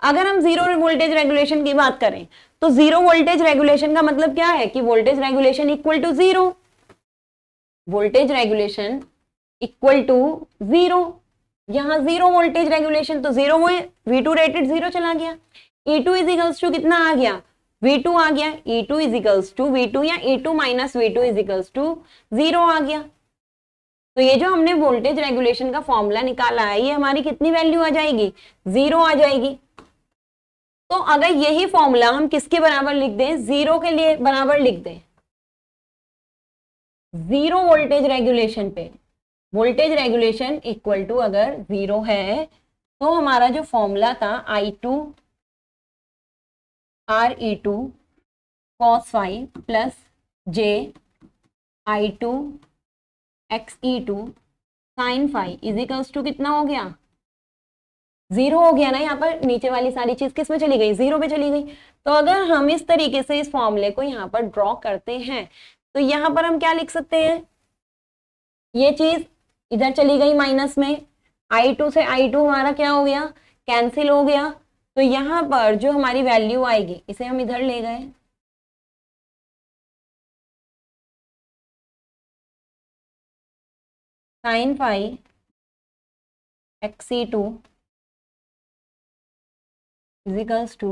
अगर हम जीरो वोल्टेज रेगुलेशन की बात करें तो जीरो वोल्टेज रेगुलेशन का मतलब क्या है कि voltage regulation equal to zero, voltage regulation equal to zero. यहां जीरो वोल्टेज रेगुलेशन तो जीरो हुए, V2 रेटेड जीरो चला गया, E2 इज इक्वल्स टू कितना आ गया, V2 आ गया, E2 is equals to V2 या E2 minus V2 is equals to zero आ गया। तो ये जो हमने वोल्टेज रेगुलेशन का फॉर्मूला निकाला है ये हमारी कितनी वैल्यू आ जाएगी, जीरो आ जाएगी। तो अगर यही फॉर्मूला हम किसके बराबर लिख दें, जीरो के लिए बराबर लिख दें, जीरो वोल्टेज रेगुलेशन पे, वोल्टेज रेगुलेशन इक्वल टू अगर जीरो है तो हमारा जो फॉर्मूला था I2 RE2 cos phi plus J I2 XE2 sine phi is equals to कितना हो गया, जीरो हो गया ना। यहाँ पर नीचे वाली सारी चीज किस में चली गई, जीरो पे चली गई। तो अगर हम इस तरीके से इस फॉर्मूले को यहाँ पर ड्रॉ करते हैं तो यहाँ पर हम क्या लिख सकते हैं, ये चीज इधर चली गई माइनस में, I2 से I2 हमारा क्या हो गया, कैंसिल हो गया। तो यहाँ पर जो हमारी वैल्यू आएगी इसे हम इधर ले गए, sine phi XC2 equals to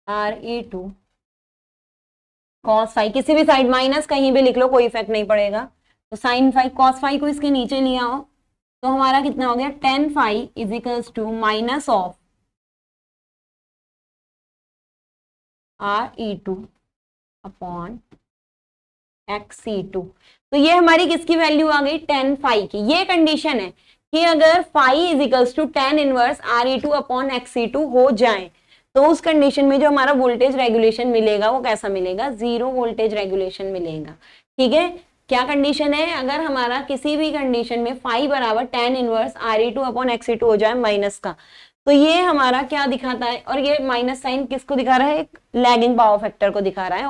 RE2 cos phi, किसी भी साइड माइनस कहीं भी लिख लो, कोई इफेक्ट नहीं पड़ेगा। तो साइन फाई कॉस फाई को इसके नीचे लिया हो तो हमारा कितना हो गया, tan phi equals to minus of RE2 upon XC2। तो ये हमारी किसकी वैल्यू आ गई, टेन फाई की। ये कंडीशन है कि अगर phi equals to tan inverse RE2 upon XC2 हो जाए तो उस कंडीशन में जो हमारा वोल्टेज रेगुलेशन मिलेगा वो कैसा मिलेगा, जीरो वोल्टेज रेगुलेशन मिलेगा। ठीक है, क्या कंडीशन है, अगर हमारा किसी भी कंडीशन में फाई बराबर ten inverse RE2 upon XC2 हो जाए माइनस का, तो ये हमारा क्या दिखाता है, और ये माइनस साइन किसको दिखा रहा है, एक लैगिंग पावर फैक्टर को दिखा रहा है,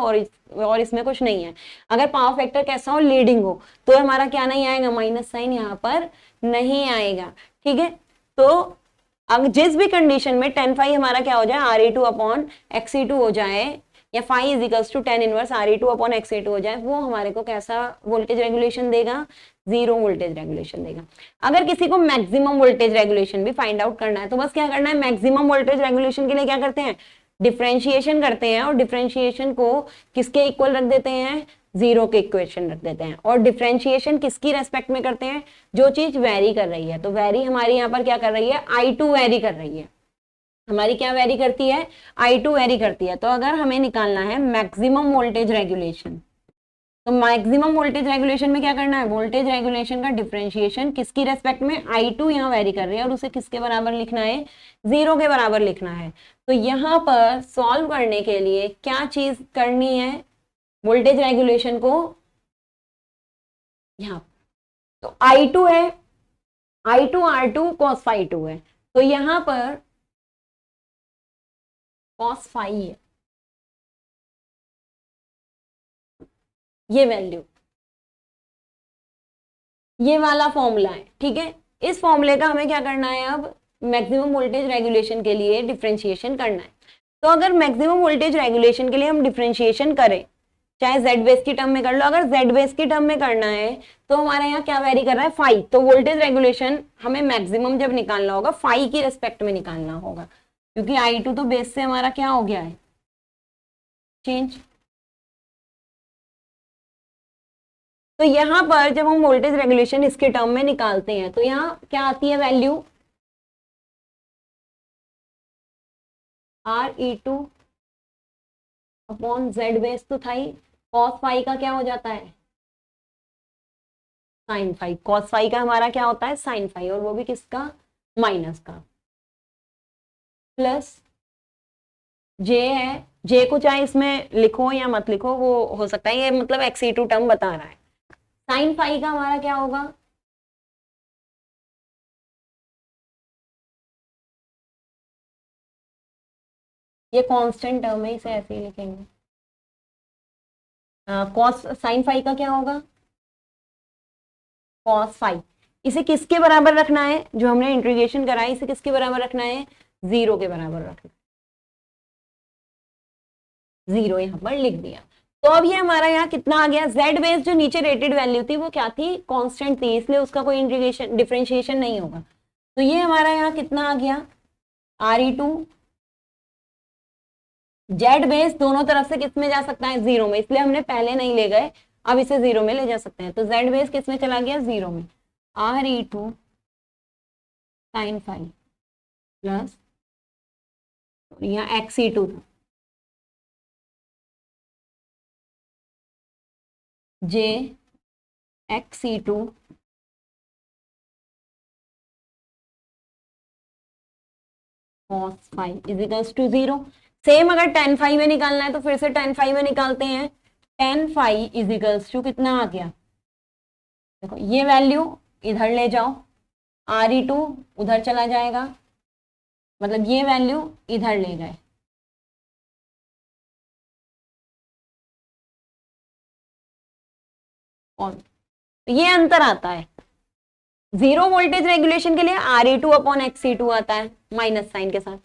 और इसमें कुछ नहीं है। अगर पावर फैक्टर कैसा हो, लीडिंग हो, तो हमारा क्या नहीं आएगा, माइनस साइन यहाँ पर नहीं आएगा। ठीक है, तो अब जिस भी कंडीशन में टेन फाई हमारा क्या हो जाए, RE2 अपॉन XC2 हो जाए, या phi is equals to tan inverse RE2 upon XC2 हो जाए, वो हमारे को कैसा वोल्टेज रेगुलेशन देगा, जीरो वोल्टेज रेगुलेशन देगा। अगर किसी को मैक्सिमम वोल्टेज रेगुलेशन भी फाइंड आउट करना है तो बस क्या करना है, मैक्सिमम वोल्टेज रेगुलेशन के लिए क्या करते हैं, डिफरेंशिएशन करते हैं, और डिफरेंशिएशन को किसके इक्वल रख देते हैं, जीरो के इक्वेशन रख देते हैं। और डिफरेंशिएशन किसकी रेस्पेक्ट में करते हैं, जो चीज वेरी कर रही है। तो वेरी हमारी यहाँ पर क्या कर रही है, I2 वेरी कर रही है, हमारी क्या वेरी करती है, I2 वेरी करती है। तो अगर हमें निकालना है मैक्सिमम वोल्टेज रेगुलेशन, तो मैक्सिमम वोल्टेज रेगुलेशन में क्या करना है, वोल्टेज रेगुलेशन का डिफरेंशिएशन किसकी रेस्पेक्ट में, I2 यहाँ वेरी कर रही है, और उसे किसके बराबर लिखना है, जीरो के बराबर लिखना है। तो यहाँ पर सॉल्व करने के लिए क्या चीज करनी है, वोल्टेज रेगुलेशन को यहाँ, तो I2 है, I2 R2 cos फाई 2 है, तो यहाँ पर cos फाई है ये वैल्यू, ये वाला फॉर्मूला है। ठीक है, इस फॉर्मूले का हमें क्या करना है, अब मैक्सिमम वोल्टेज रेगुलेशन के लिए डिफरेंशिएशन करना है। तो अगर मैक्सिमम वोल्टेज रेगुलेशन के लिए हम डिफरेंशिएशन करें, चाहे जेड बेस की टर्म में कर लो, अगर जेड बेस की टर्म में करना है तो हमारे यहाँ क्या वेरी कर रहा है, फाई। तो वोल्टेज रेगुलेशन हमें मैक्सिमम जब निकालना होगा फाई की रेस्पेक्ट में निकालना होगा, क्योंकि I2 तो बेस से हमारा क्या हो गया है, चेंज। तो यहाँ पर जब हम वोल्टेज रेगुलेशन इसके टर्म में निकालते हैं तो यहाँ क्या आती है value, RE2 upon Z base तो था ही, कॉस फाई का क्या हो जाता है, साइन फाई। कॉस फाई का हमारा क्या होता है, साइन फाई, और वो भी किसका, माइनस का, प्लस जे है, जे को चाहे इसमें लिखो या मत लिखो वो हो सकता है, ये मतलब XC2 टर्म बता रहा है। साइन फाई का हमारा क्या होगा, ये कांस्टेंट टर्म है, इसे ऐसे ही लिखेंगे। कॉस साइन फाई का क्या होगा, कॉस फाई। इसे किसके बराबर रखना है, जो हमने इंटीग्रेशन करा है इसे किसके बराबर रखना है, जीरो के बराबर रखना, जीरो यहाँ पर लिख दिया। तो अब ये हमारा यहाँ कितना आ गया, जेड बेस जो नीचे रेटेड वैल्यू थी वो क्या थी, कांस्टेंट थी, इसलिए उसका कोई इंटीग्रेशन डिफरेंशिएशन नहीं होगा। तो ये हमारा यहाँ कितना आ गया, RE2, जेड बेस दोनों तरफ से किस में जा सकता है, जीरो में, इसलिए हमने पहले नहीं ले गए, अब इसे जीरो में ले जा सकते हैं। तो जेड बेस किस में चला गया, जीरो में, RE2 साइन फाई प्लस यहाँ XC2 था, J XC2 cos phi is equals to zero. Same अगर टेन फाई में निकालना है तो फिर से टेन फाई में निकालते हैं, tan phi is equals to कितना आ गया, देखो ये वैल्यू इधर ले जाओ, RE2 उधर चला जाएगा, मतलब ये वैल्यू इधर ले गए, ऑन। ये अंतर आता है। जीरो वोल्टेज रेगुलेशन के लिए Re2/Xe2 आता है माइनस साइन के साथ,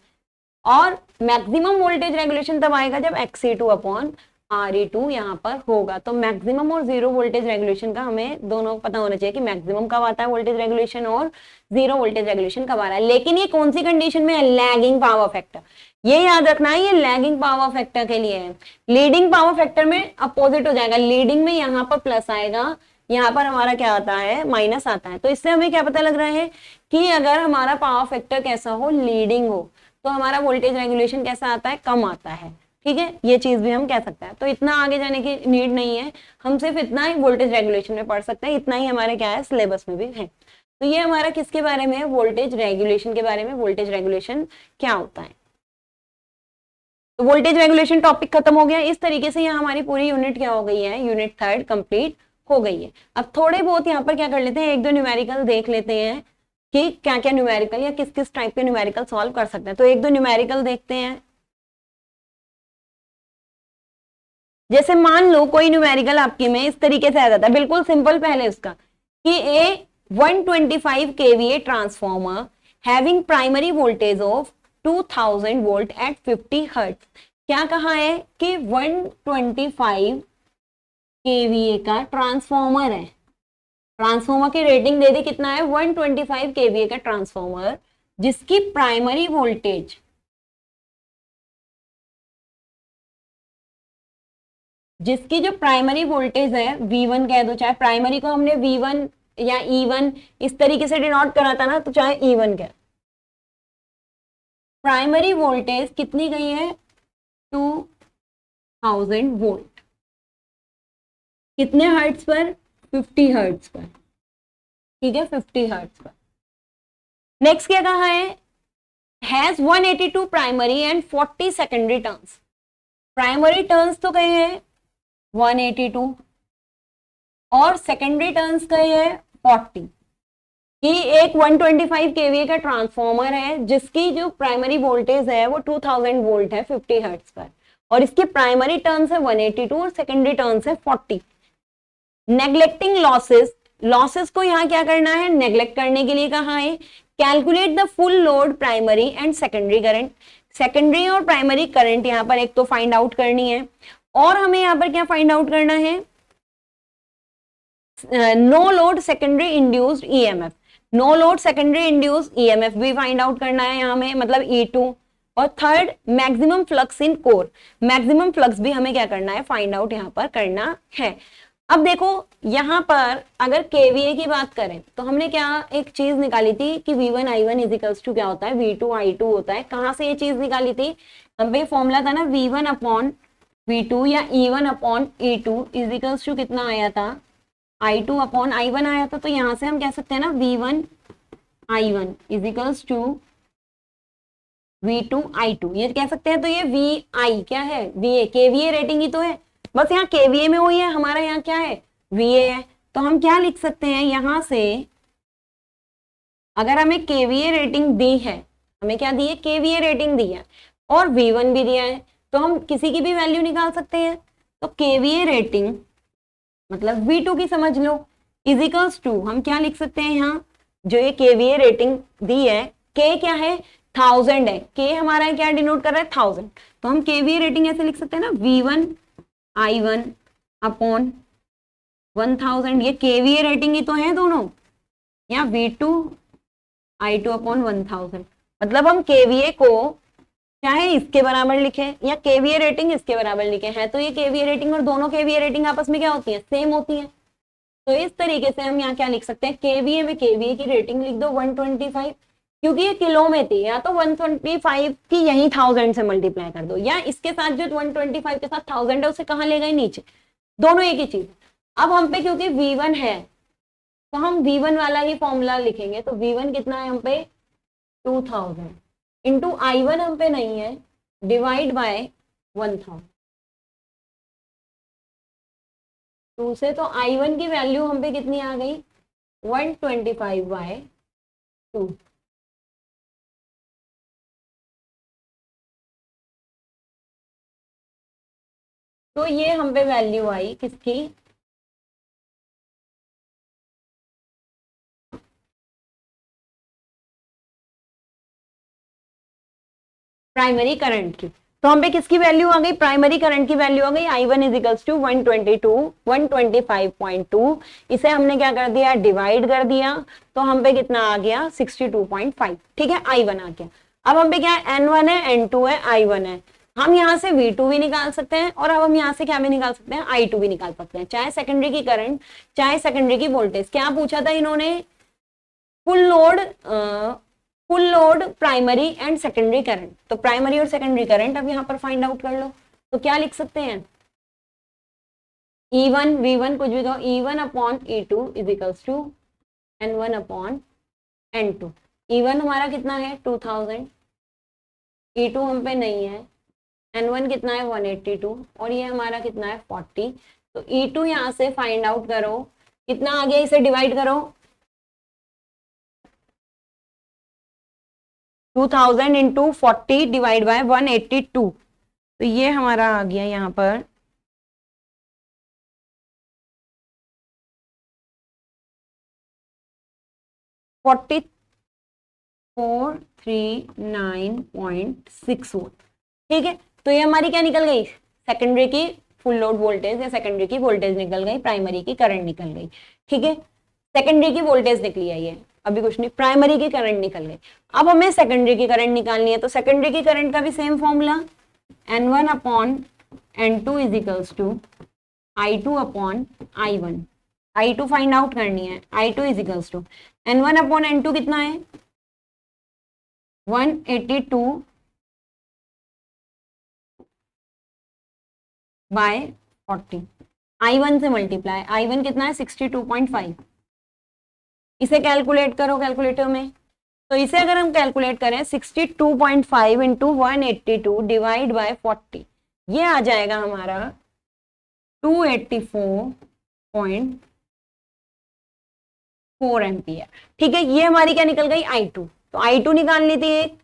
और मैक्सिमम वोल्टेज रेगुलेशन तब आएगा जब Xe2/Re2 यहाँ पर होगा। तो मैक्सिमम और जीरो वोल्टेज रेगुलेशन का हमें दोनों पता होना चाहिए कि मैक्सिमम कब आता है वोल्टेज रेगुलेशन और जीरो वोल्टेज रेगुलेशन कब आ रहा है। लेकिन ये कौन सी कंडीशन में है? Lagging power factor. ये याद रखना है, ये लैगिंग पावर फैक्टर के लिए है। लीडिंग पावर फैक्टर में अपोजिट हो जाएगा, लीडिंग में यहाँ पर प्लस आएगा, यहाँ पर हमारा क्या आता है? माइनस आता है। तो इससे हमें क्या पता लग रहा है कि अगर हमारा पावर फैक्टर कैसा हो? लीडिंग हो, तो हमारा वोल्टेज रेगुलेशन कैसा आता है? कम आता है। ठीक है, ये चीज भी हम कह सकते हैं। तो इतना आगे जाने की नीड नहीं है, हम सिर्फ इतना ही वोल्टेज रेगुलेशन में पढ़ सकते हैं, इतना ही हमारे क्या है सिलेबस में भी है। तो ये हमारा किसके बारे में है? वोल्टेज रेगुलेशन के बारे में। वोल्टेज रेगुलेशन क्या होता है? तो वोल्टेज रेगुलेशन टॉपिक खत्म हो गया। इस तरीके से यहाँ हमारी पूरी यूनिट क्या हो गई है? यूनिट थर्ड कंप्लीट हो गई है। अब थोड़े बहुत यहाँ पर क्या कर लेते हैं, एक दो न्यूमेरिकल देख लेते हैं कि क्या क्या न्यूमेरिकल या किस किस टाइप के न्यूमेरिकल सॉल्व कर सकते हैं। तो एक दो न्यूमेरिकल देखते हैं। जैसे मान लो कोई न्यूमेरिकल आपके में इस तरीके से आ जाता है, बिल्कुल सिंपल, पहले उसका कि a 125 kVA transformer having primary voltage of 2000 volt at 50 hertz. क्या कहा है कि 125 kVA का ट्रांसफॉर्मर है, ट्रांसफॉर्मर की रेटिंग दे दी, कितना है? 125 kVA का ट्रांसफॉर्मर जिसकी प्राइमरी वोल्टेज जिसकी जो प्राइमरी वोल्टेज है V1 कह दो, चाहे प्राइमरी को हमने V1 या E1 इस तरीके से डिनोट करा था ना, तो चाहे E1 कह, प्राइमरी वोल्टेज कितनी गई है? 2000 वोल्ट। कितने हर्ट्ज पर? 50 हर्ट्ज पर। ठीक है, 50 हर्ट्ज पर। नेक्स्ट क्या कहा है? Has 182 primary and 40 secondary turns. Primary turns तो कहे हैं 182 और सेकेंडरी टर्न्स कहे हैं 40। कि एक 125 kVA का ट्रांसफॉर्मर है जिसकी जो प्राइमरी वोल्टेज है वो 2000 वोल्ट है 50 हर्ट्ज पर, और इसकी प्राइमरी टर्न्स है 182 और सेकेंडरी टर्न्स है 40। नेग्लेक्टिंग लॉसेस, लॉसेस को यहाँ क्या करना है? नेग्लेक्ट करने के लिए कहा है calculate the full load primary and secondary current. Secondary और प्राइमरी करंट यहाँ पर एक तो फाइंड आउट करनी है, और हमें यहाँ पर क्या फाइंड आउट करना है? No load secondary induced EMF. No load secondary induced EMF भी फाइंड आउट करना है यहाँ में, मतलब E2। और third maximum flux in core, maximum flux भी हमें क्या करना है? फाइंड आउट यहाँ पर करना है। अब देखो यहाँ पर अगर केवीए की बात करें तो हमने क्या एक चीज निकाली थी कि V1 I1 इजिकल्स टू क्या होता है? V2 I2 होता है। कहाँ से ये चीज निकाली थी? हम पे फॉर्मूला था ना V1/V2 या E1/E2 इजिकल्स टू कितना आया था? I2/I1 आया था। तो यहां से हम कह सकते हैं ना V1 I1 equals to V2 I2, ये कह सकते हैं। तो ये VI क्या है? VA, केवीए रेटिंग ही तो है, बस यहाँ केवीए में हुई है, हमारा यहाँ क्या है? VA है। तो हम क्या लिख सकते हैं यहां से? अगर हमें केवीए रेटिंग दी है, हमें क्या दी है? केवीए रेटिंग दी है, और V1 भी दिया है, तो हम किसी की भी वैल्यू निकाल सकते हैं। तो केवीए रेटिंग मतलब V2 की समझ लो, इजिकल्स टू हम क्या लिख सकते हैं यहाँ? जो ये केवीए रेटिंग दी है, के क्या है? 1000 है। के हमारा क्या डिनोट कर रहा है? 1000। तो हम केवीए रेटिंग ऐसे लिख सकते हैं ना, V1 I1/1000। ये केवीए रेटिंग ही तो है दोनों, या V2 I2/1000। मतलब हम केवीए को चाहे इसके बराबर लिखे या केवीए रेटिंग इसके बराबर लिखे हैं, तो ये केवीए रेटिंग और दोनों केवीए रेटिंग आपस में क्या होती है? सेम होती है। तो इस तरीके से हम यहाँ क्या लिख सकते हैं? केवीए में केवीए की रेटिंग लिख दो 125, क्योंकि ये किलो में थी, या तो 125 की यही 1000 से मल्टीप्लाई कर दो, या इसके साथ जो 125 के साथ 1000 है उसे कहाँ ले गए? नीचे। दोनों एक ही चीज। अब हम पे क्योंकि V1 है तो हम V1 वाला ही फॉर्मूला लिखेंगे। तो V1 कितना है हम पे? 2000 इंटू I1 हम पे नहीं है, डिवाइड बाय 1000। टू से तो I1 की वैल्यू हम पे कितनी आ गई? 125/2। तो ये हम पे वैल्यू आई किसकी? प्राइमरी करंट की। तो हम पे किसकी वैल्यू आ गई, प्राइमरी करंट की वैल्यू आ गई I1 इज इक्वल्स टू 125.2। इसे हमने क्या कर दिया, डिवाइड कर दिया, तो हम पे कितना आ गया 62.5। ठीक है, I1 आ गया। अब हम पे क्या है, N1 है, N2 है, I1 है। हम यहाँ से V2 भी निकाल सकते हैं और अब हम यहाँ से क्या भी निकाल सकते हैं, I2 भी निकाल सकते हैं, चाहे सेकेंडरी की करंट चाहे सेकेंडरी की वोल्टेज। क्या पूछा था इन्होंने, full load primary and secondary current. तो प्राइमरी और सेकेंडरी करंट अब यहाँ पर फाइंड आउट कर लो। तो क्या लिख सकते हैं, E1 V1 कुछ भी कहो, E1 upon E2 is equals to N1 upon N2। E1 हमारा कितना है 2000, E2 हम पे नहीं है, N1 कितना है 182 और ये हमारा कितना है 40। तो E2 यहाँ से फाइंड आउट करो, कितना आ गया, इसे डिवाइड करो, 2000 इंटू 40 डिवाइड बाय 182। तो ये हमारा आ गया यहाँ पर 4439.6 वोल्ट। ठीक है, तो ये हमारी क्या निकल गई, सेकेंडरी की फुल लोड वोल्टेज या सेकेंडरी की वोल्टेज निकल गई, प्राइमरी की करंट निकल गई। ठीक है, सेकेंडरी की वोल्टेज निकली है ये, अभी कुछ नहीं, प्राइमरी की करंट निकल गई। अब हमें सेकेंडरी की करंट निकालनी है, तो सेकेंडरी की करंट का भी same formula, N1 upon N2 is equals to I2 upon I1। I2 find out करनी है, I2 is equals to N1 upon N2 कितना है 182 बाय 40, I1 से मल्टीप्लाई, I1 कितना है 62.5। इसे कैलकुलेट करो कैलकुलेटर में। तो इसे अगर हम कैलकुलेट करें 62.5 इंटू 182 डिवाइड बाय 40, ये आ जाएगा हमारा 284.4 एम्पियर। ठीक है, ये हमारी क्या निकल गई I2। तो I2 निकालनी थी एक,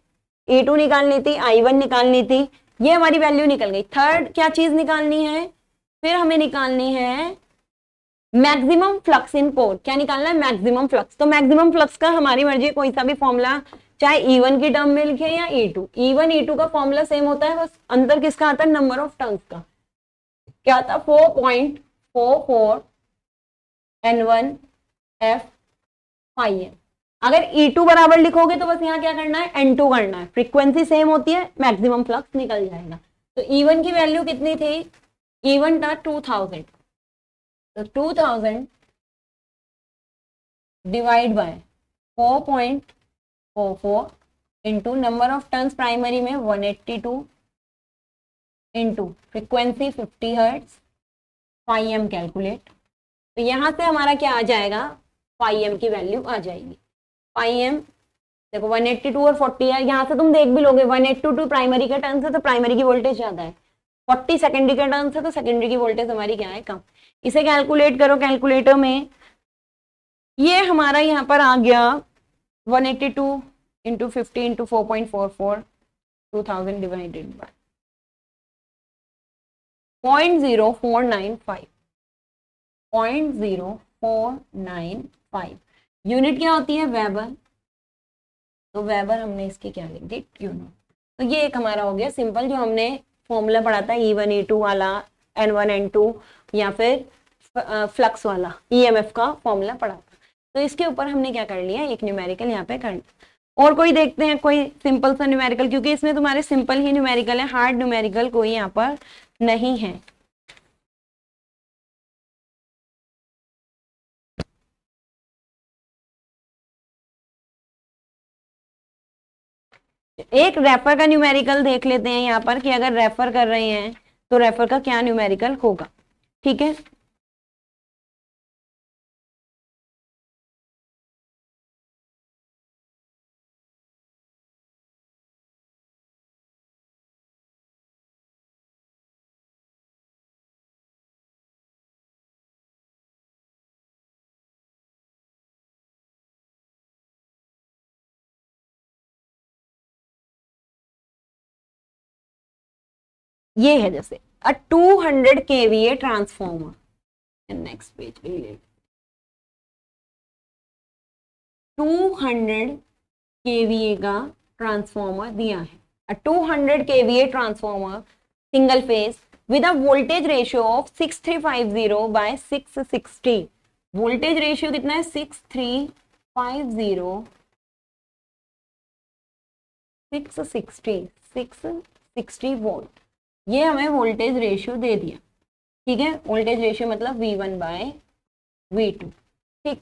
A2 निकालनी थी, I1 निकालनी थी, ये हमारी वैल्यू निकल गई। थर्ड क्या चीज निकालनी है, फिर हमें निकालनी है मैक्सिमम फ्लक्स इन कोर। क्या निकालना है, मैक्सिमम फ्लक्स। तो मैक्सिमम फ्लक्स का हमारी मर्जी कोई सा भी फॉर्मूला, चाहे E1 की टर्म में लिखे या E2, E1 E2 का फॉर्मूला सेम होता है, बस अंतर किसका आता है, नंबर ऑफ टर्न्स का। क्या था 4.44 N1 F phi m। अगर E2 बराबर लिखोगे तो बस यहाँ क्या करना है, N2 करना है, फ्रीक्वेंसी सेम होती है, मैक्सिमम फ्लक्स निकल जाएगा। तो E1 की वैल्यू कितनी थी, E1 था 2000, तो 2000 divide by 4.44 into number of turns primary में 182 into frequency 50 hertz, phi M calculate. तो यहां से हमारा क्या आ जाएगा, फाई एम की वैल्यू आ जाएगी। फाई एम देखो 182 और 40 है, यहाँ से तुम देख भी लोगे 182 प्राइमरी के टर्न से तो प्राइमरी की वोल्टेज ज्यादा है, 40 सेकेंडरी के टर्न से तो सेकेंडरी की वोल्टेज हमारी क्या है, कम। इसे कैलकुलेट करो कैलकुलेटर में, ये हमारा यहाँ पर आ गया 182 into 50 into 4.44, 2000 divided by 0.0495, 0.0495 unit क्या होती है, वेबर। तो वेबर हमने इसकी क्या लिख दी, यूनिट। तो ये एक हमारा हो गया सिंपल, जो हमने फॉर्मूला पढ़ा था E1 E2 वाला, N1 N2 या फिर फ्लक्स वाला EMF का फॉर्मूला पढ़ा था। तो इसके ऊपर हमने क्या कर लिया, एक न्यूमेरिकल यहाँ पे कर। और कोई देखते हैं कोई सिंपल सा न्यूमेरिकल, क्योंकि इसमें तुम्हारे सिंपल ही न्यूमेरिकल है, हार्ड न्यूमेरिकल कोई यहाँ पर नहीं है। एक रेफर का न्यूमेरिकल देख लेते हैं यहाँ पर, कि अगर रेफर कर रहे हैं तो रेफर का क्या न्यूमेरिकल होगा। ठीक है, ये है जैसे 200 kVA ट्रांसफॉर्मर, नेक्स्ट पेज पे ले, 200 kVA का ट्रांसफॉर्मर दिया है। a 200 kVA transformer single phase with a voltage ratio of 6350 by 660. Voltage ratio कितना है 6350 660 वोल्ट, ये हमें वोल्टेज रेशियो दे दिया। ठीक है, वोल्टेज रेशियो मतलब V1 बाय V2। ठीक,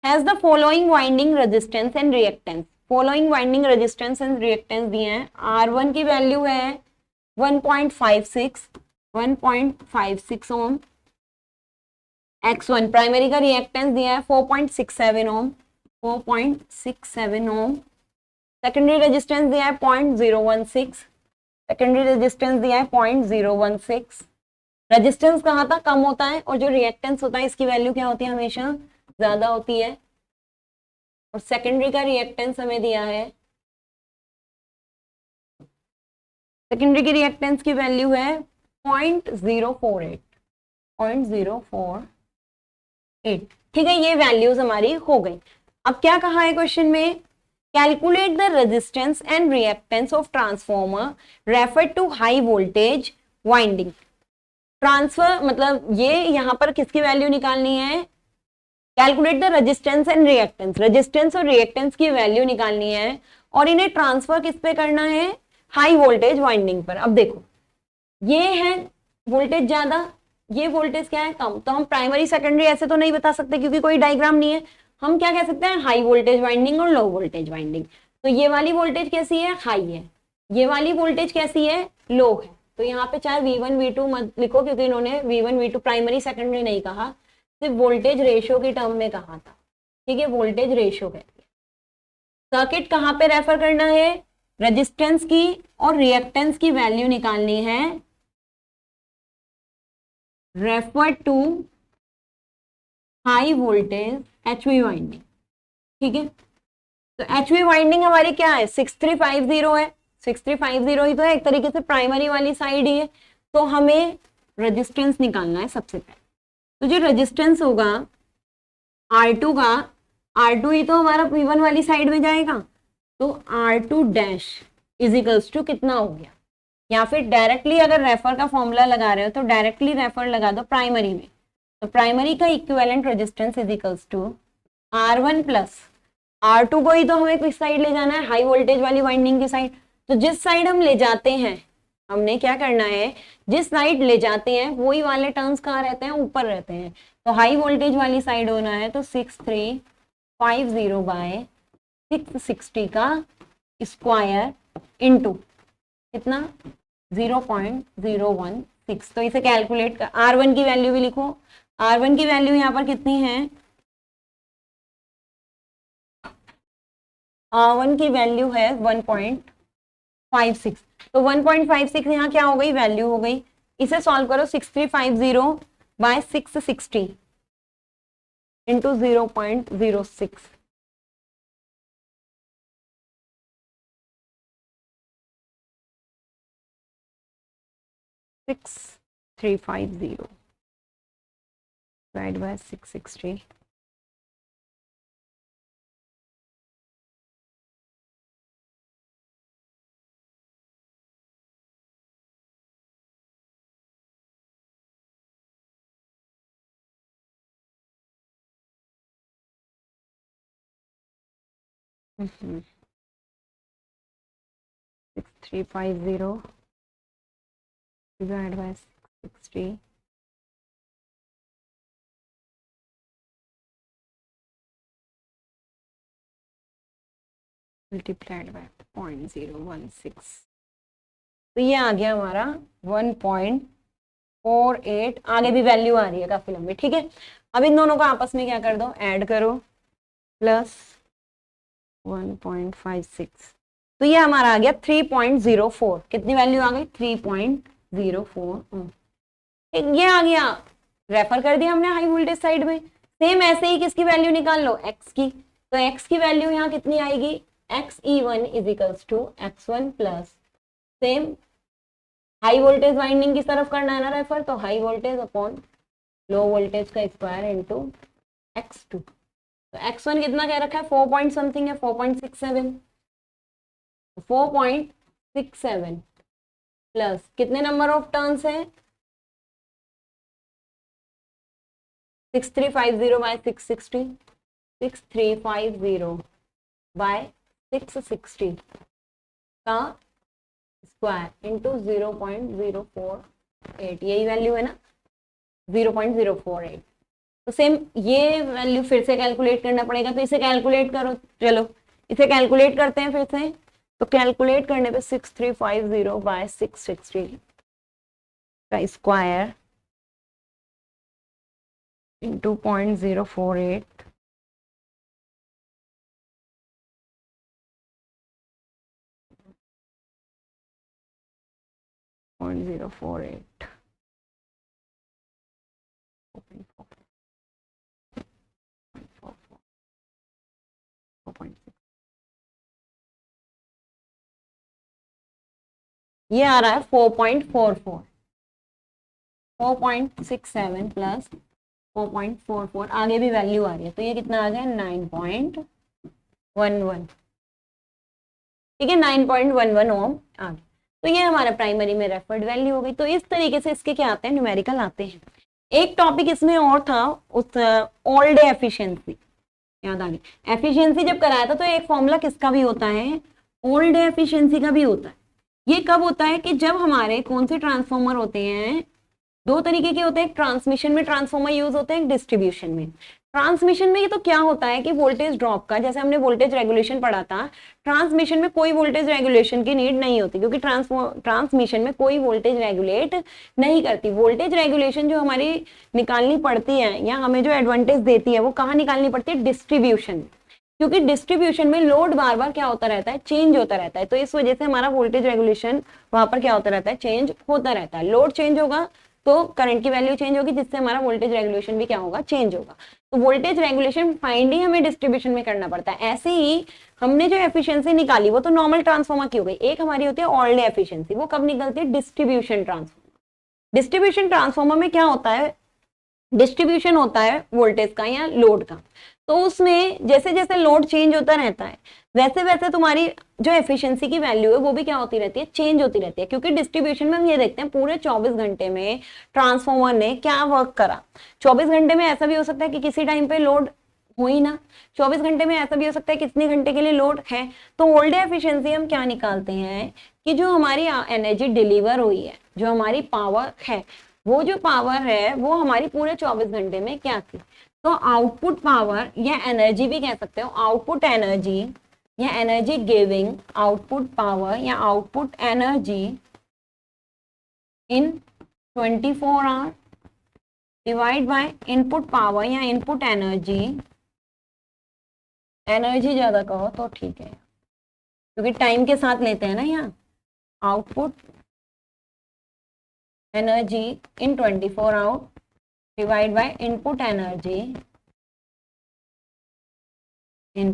has the following winding resistance and reactance. Following winding resistance and reactance दिए हैं। R1 की वैल्यू है 1.56 ओम। X1 प्राइमरी का रिएक्टेंस दिया है 4.67 ओम, 4.67 ओम। सेकेंडरी रेजिस्टेंस दिया है 0.016, सेकेंडरी रेजिस्टेंस दिया है 0.016। रेजिस्टेंस कहाँ था, कम होता है, और जो रिएक्टेंस होता है इसकी वैल्यू क्या होती है, हमेशा ज्यादा होती है। और सेकेंडरी का रिएक्टेंस हमें दिया है, सेकेंडरी की रिएक्टेंस की वैल्यू है 0.048, 0.048। ठीक है, ये वैल्यूज हमारी हो गई। अब क्या कहा है क्वेश्चन में, calculate the resistance and reactance of transformer refer to high voltage winding. Transfer मतलब ये यहाँ पर किसकी वैल्यू निकालनी है, calculate the resistance and reactance, resistance और रिएक्टेंस की वैल्यू निकालनी है, और इन्हें ट्रांसफर किस पे करना है, हाई वोल्टेज वाइंडिंग पर। अब देखो ये है वोल्टेज ज्यादा, ये वोल्टेज क्या है, कम, तो हम प्राइमरी सेकेंडरी ऐसे तो नहीं बता सकते क्योंकि कोई डायग्राम नहीं है। हम क्या कह सकते हैं, हाई वोल्टेज वाइंडिंग और लो वोल्टेज वाइंडिंग। तो ये वाली वोल्टेज कैसी है, हाई है, ये वाली वोल्टेज कैसी है, लो है। तो यहाँ पे चाहे V1 V2 मत लिखो क्योंकि इन्होंने V1 V2 प्राइमरी सेकेंडरी नहीं कहा, सिर्फ वोल्टेज रेशियो की टर्म में कहा था। ठीक है, वोल्टेज रेशियो कहती है। सर्किट कहाँ पे रेफर करना है, रेजिस्टेंस की और रिएक्टेंस की वैल्यू निकालनी है, refer to high voltage HV winding. ठीक है, तो HV वाइंडिंग हमारी क्या है, 6350 है, 6350 ही तो है, एक तरीके से प्राइमरी वाली साइड ही है। तो हमें रेजिस्टेंस निकालना है सबसे पहले। तो जो रेजिस्टेंस होगा R2 का, R2 ही तो हमारा V1 वाली साइड में जाएगा, तो R2 डैश इजिकल्स टू कितना हो गया, या फिर डायरेक्टली अगर रेफर का फॉर्मूला लगा रहे हो तो डायरेक्टली रेफर लगा दो प्राइमरी में। तो प्राइमरी का equivalent resistance equals to R1 plus R2 को ही तो हमें किस साइड ले जाना है, हाई वोल्टेज वाली वाइंडिंग की साइड। तो जिस साइड हम ले जाते हैं, हमने क्या करना है, जिस साइड ले जाते हैं वही वाले टर्न्स कहाँ रहते हैं, ऊपर रहते हैं। तो हाई वोल्टेज वाली साइड होना है, तो 6350 बाय 660 का स्क्वायर इंटू कितना 0.016। तो इसे कैलकुलेट कर, R1 की वैल्यू भी लिखो, R1 की वैल्यू यहाँ पर कितनी है, R1 की वैल्यू है 1.56। तो 1.56 यहाँ क्या हो गई, वैल्यू हो गई। इसे सॉल्व करो, 6350 bye 660 into 0.06, 6350 divided by 660, Mm-hmm. 6350 divided by 660 multiplied by 0.016। तो ये आ गया हमारा 1.48। आगे भी वैल्यू आ रही है काफी लंबी। ठीक है, अब इन दोनों को आपस में क्या कर दो, ऐड करो, प्लस 1.56। तो ये हमारा आ गया 3.04। कितनी वैल्यू आ गई, 3.04। ये आ गया, रेफर कर दिया हमने हाई वोल्टेज साइड में। सेम ऐसे ही किसकी वैल्यू निकाल लो, एक्स की। तो एक्स की वैल्यू यहाँ कितनी आएगी, XE1 is equals to X1 plus, same high voltage winding की तरफ करना है ना रेफर, तो high voltage upon low voltage का स्क्वायर इनटू X2। तो X1 कितना कह रखा है, 4 पॉइंट समथिंग है, 4.67। 4.67 प्लस कितने नंबर ऑफ टर्न्स है 6350 बाय 660, 6350 बाय 660 का स्क्वायर इंटू 0.048, यही वैल्यू है ना 0.048। तो सेम ये वैल्यू फिर से कैलकुलेट करना पड़ेगा, तो इसे कैलकुलेट करो, चलो इसे कैलकुलेट करते हैं फिर से। तो कैलकुलेट करने पे 6350 बाय 660 का स्क्वायर इंटू 0.048 0.048 ये आ रहा है 4.44, 4.67 प्लस 4.44, आगे भी वैल्यू आ रही है, तो ये कितना आ गया 9.11, ठीक है 9.11 ओम आ गया। तो ये हमारा प्राइमरी में रेफर्ड वैल्यू हो गई। तो इस तरीके से इसके क्या आते हैं, न्यूमेरिकल आते हैं। एक टॉपिक इसमें और था, उस ऑल डे एफिशिएंसी याद आ गई। एफिशिएंसी जब कराया था तो एक फॉर्मूला किसका भी होता है, ऑल डे एफिशिएंसी का भी होता है। ये कब होता है कि जब हमारे कौन से ट्रांसफॉर्मर होते हैं, दो तरीके के होते हैं, ट्रांसमिशन में ट्रांसफॉर्मर यूज होते हैं, डिस्ट्रीब्यूशन में। ट्रांसमिशन में ये तो क्या होता है कि वोल्टेज ड्रॉप का, जैसे हमने वोल्टेज रेगुलेशन पढ़ा था, ट्रांसमिशन में कोई वोल्टेज रेगुलेशन की नीड नहीं होती, क्योंकि ट्रांसमिशन में कोई वोल्टेज रेगुलेट नहीं करती। वोल्टेज रेगुलेशन जो हमारी निकालनी पड़ती है या हमें जो एडवांटेज देती है वो कहाँ निकालनी पड़ती है, डिस्ट्रीब्यूशन, क्योंकि डिस्ट्रीब्यूशन में लोड बार बार क्या होता रहता है, चेंज होता रहता है। तो इस वजह से हमारा वोल्टेज रेगुलेशन वहां पर क्या होता रहता है, चेंज होता रहता है। लोड चेंज होगा तो करंट की वैल्यू चेंज होगी, जिससे हमारा वोल्टेज रेगुलेशन भी क्या होगा, चेंज होगा। तो वोल्टेज रेगुलेशन फाइंड ही हमें डिस्ट्रीब्यूशन में करना पड़ता है। ऐसे ही हमने जो एफिशिएंसी निकाली वो तो नॉर्मल ट्रांसफॉर्मर की हो गई, एक हमारी होती है ऑल डे एफिशिएंसी, वो कब निकलती है, डिस्ट्रीब्यूशन ट्रांसफॉर्मर। डिस्ट्रीब्यूशन ट्रांसफॉर्मर में क्या होता है, डिस्ट्रीब्यूशन होता है वोल्टेज का या लोड का। तो उसमें जैसे जैसे लोड चेंज होता रहता है वैसे वैसे तुम्हारी जो एफिशिएंसी की वैल्यू है वो भी क्या होती रहती है, चेंज होती रहती है। क्योंकि डिस्ट्रीब्यूशन में हम ये देखते हैं पूरे 24 घंटे में ट्रांसफॉर्मर ने क्या वर्क करा। 24 घंटे में ऐसा भी हो सकता है कि किसी टाइम पे लोड हो ही ना, 24 घंटे में ऐसा भी हो सकता है कितने घंटे के लिए लोड है। तो ओल्ड एफिशिएंसी हम क्या निकालते हैं कि जो हमारी एनर्जी डिलीवर हुई है, जो हमारी पावर है, वो जो पावर है वो हमारी पूरे 24 घंटे में क्या थी। तो आउटपुट पावर या एनर्जी भी कह सकते हो, आउटपुट एनर्जी या एनर्जी गिविंग आउटपुट पावर या output energy in 24 hour divide by input power या इनपुट एनर्जी, एनर्जी ज्यादा कहो तो ठीक है क्योंकि टाइम के साथ लेते हैं ना यहाँ, output energy in 24 hour divide by input energy in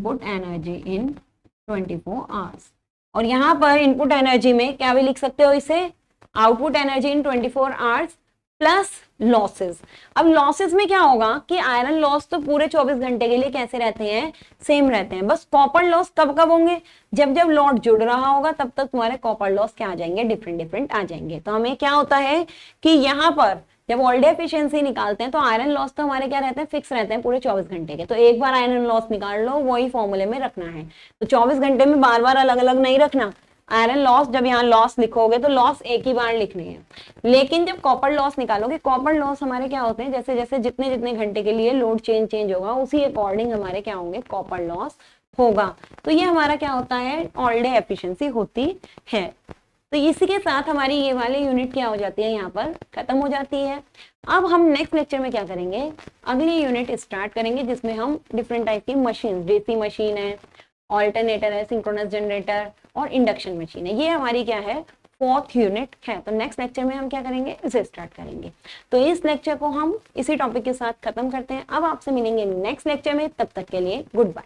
24 hours. और यहाँ पर इनपुट एनर्जी में क्या भी लिख सकते हो इसे, output energy in 24 hours plus losses. अब लॉसेस में क्या होगा कि आयरन लॉस तो पूरे 24 घंटे के लिए कैसे रहते हैं, सेम रहते हैं। बस कॉपर लॉस कब कब होंगे, जब जब लोड जुड़ रहा होगा तब तक तुम्हारे कॉपर लॉस क्या आ जाएंगे, डिफरेंट डिफरेंट आ जाएंगे। तो हमें क्या होता है कि यहाँ पर जब ऑल डे एफिशिएंसी निकालते हैं तो आयरन लॉस तो हमारे क्या रहते हैं, फिक्स रहते हैं पूरे 24 घंटे के। तो एक बार आयरन लॉस निकाल लो, वही फॉर्मूले में रखना है। तो 24 घंटे में बार बार अलग अलग नहीं रखना। आयरन लॉस जब यहाँ लॉस लिखोगे तो लॉस एक ही बार लिखनी है, लेकिन जब कॉपर लॉस निकालोगे, कॉपर लॉस हमारे क्या होते हैं, जैसे जैसे जितने जितने घंटे के लिए लोड चेंज होगा उसी अकॉर्डिंग हमारे क्या होंगे, कॉपर लॉस होगा। तो ये हमारा क्या होता है, ऑल डे एफिशिएंसी होती है। तो इसी के साथ हमारी ये वाली यूनिट क्या हो जाती है, यहाँ पर खत्म हो जाती है। अब हम नेक्स्ट लेक्चर में क्या करेंगे, अगली यूनिट स्टार्ट करेंगे जिसमें हम डिफरेंट टाइप की मशीन, डीसी मशीन है, ऑल्टरनेटर है, सिंक्रोनस जनरेटर और इंडक्शन मशीन है, ये हमारी क्या है, 4th यूनिट है। तो नेक्स्ट लेक्चर में हम क्या करेंगे, इसे स्टार्ट करेंगे। तो इस लेक्चर को हम इसी टॉपिक के साथ खत्म करते हैं। अब आपसे मिलेंगे नेक्स्ट लेक्चर में, तब तक के लिए गुड बाय।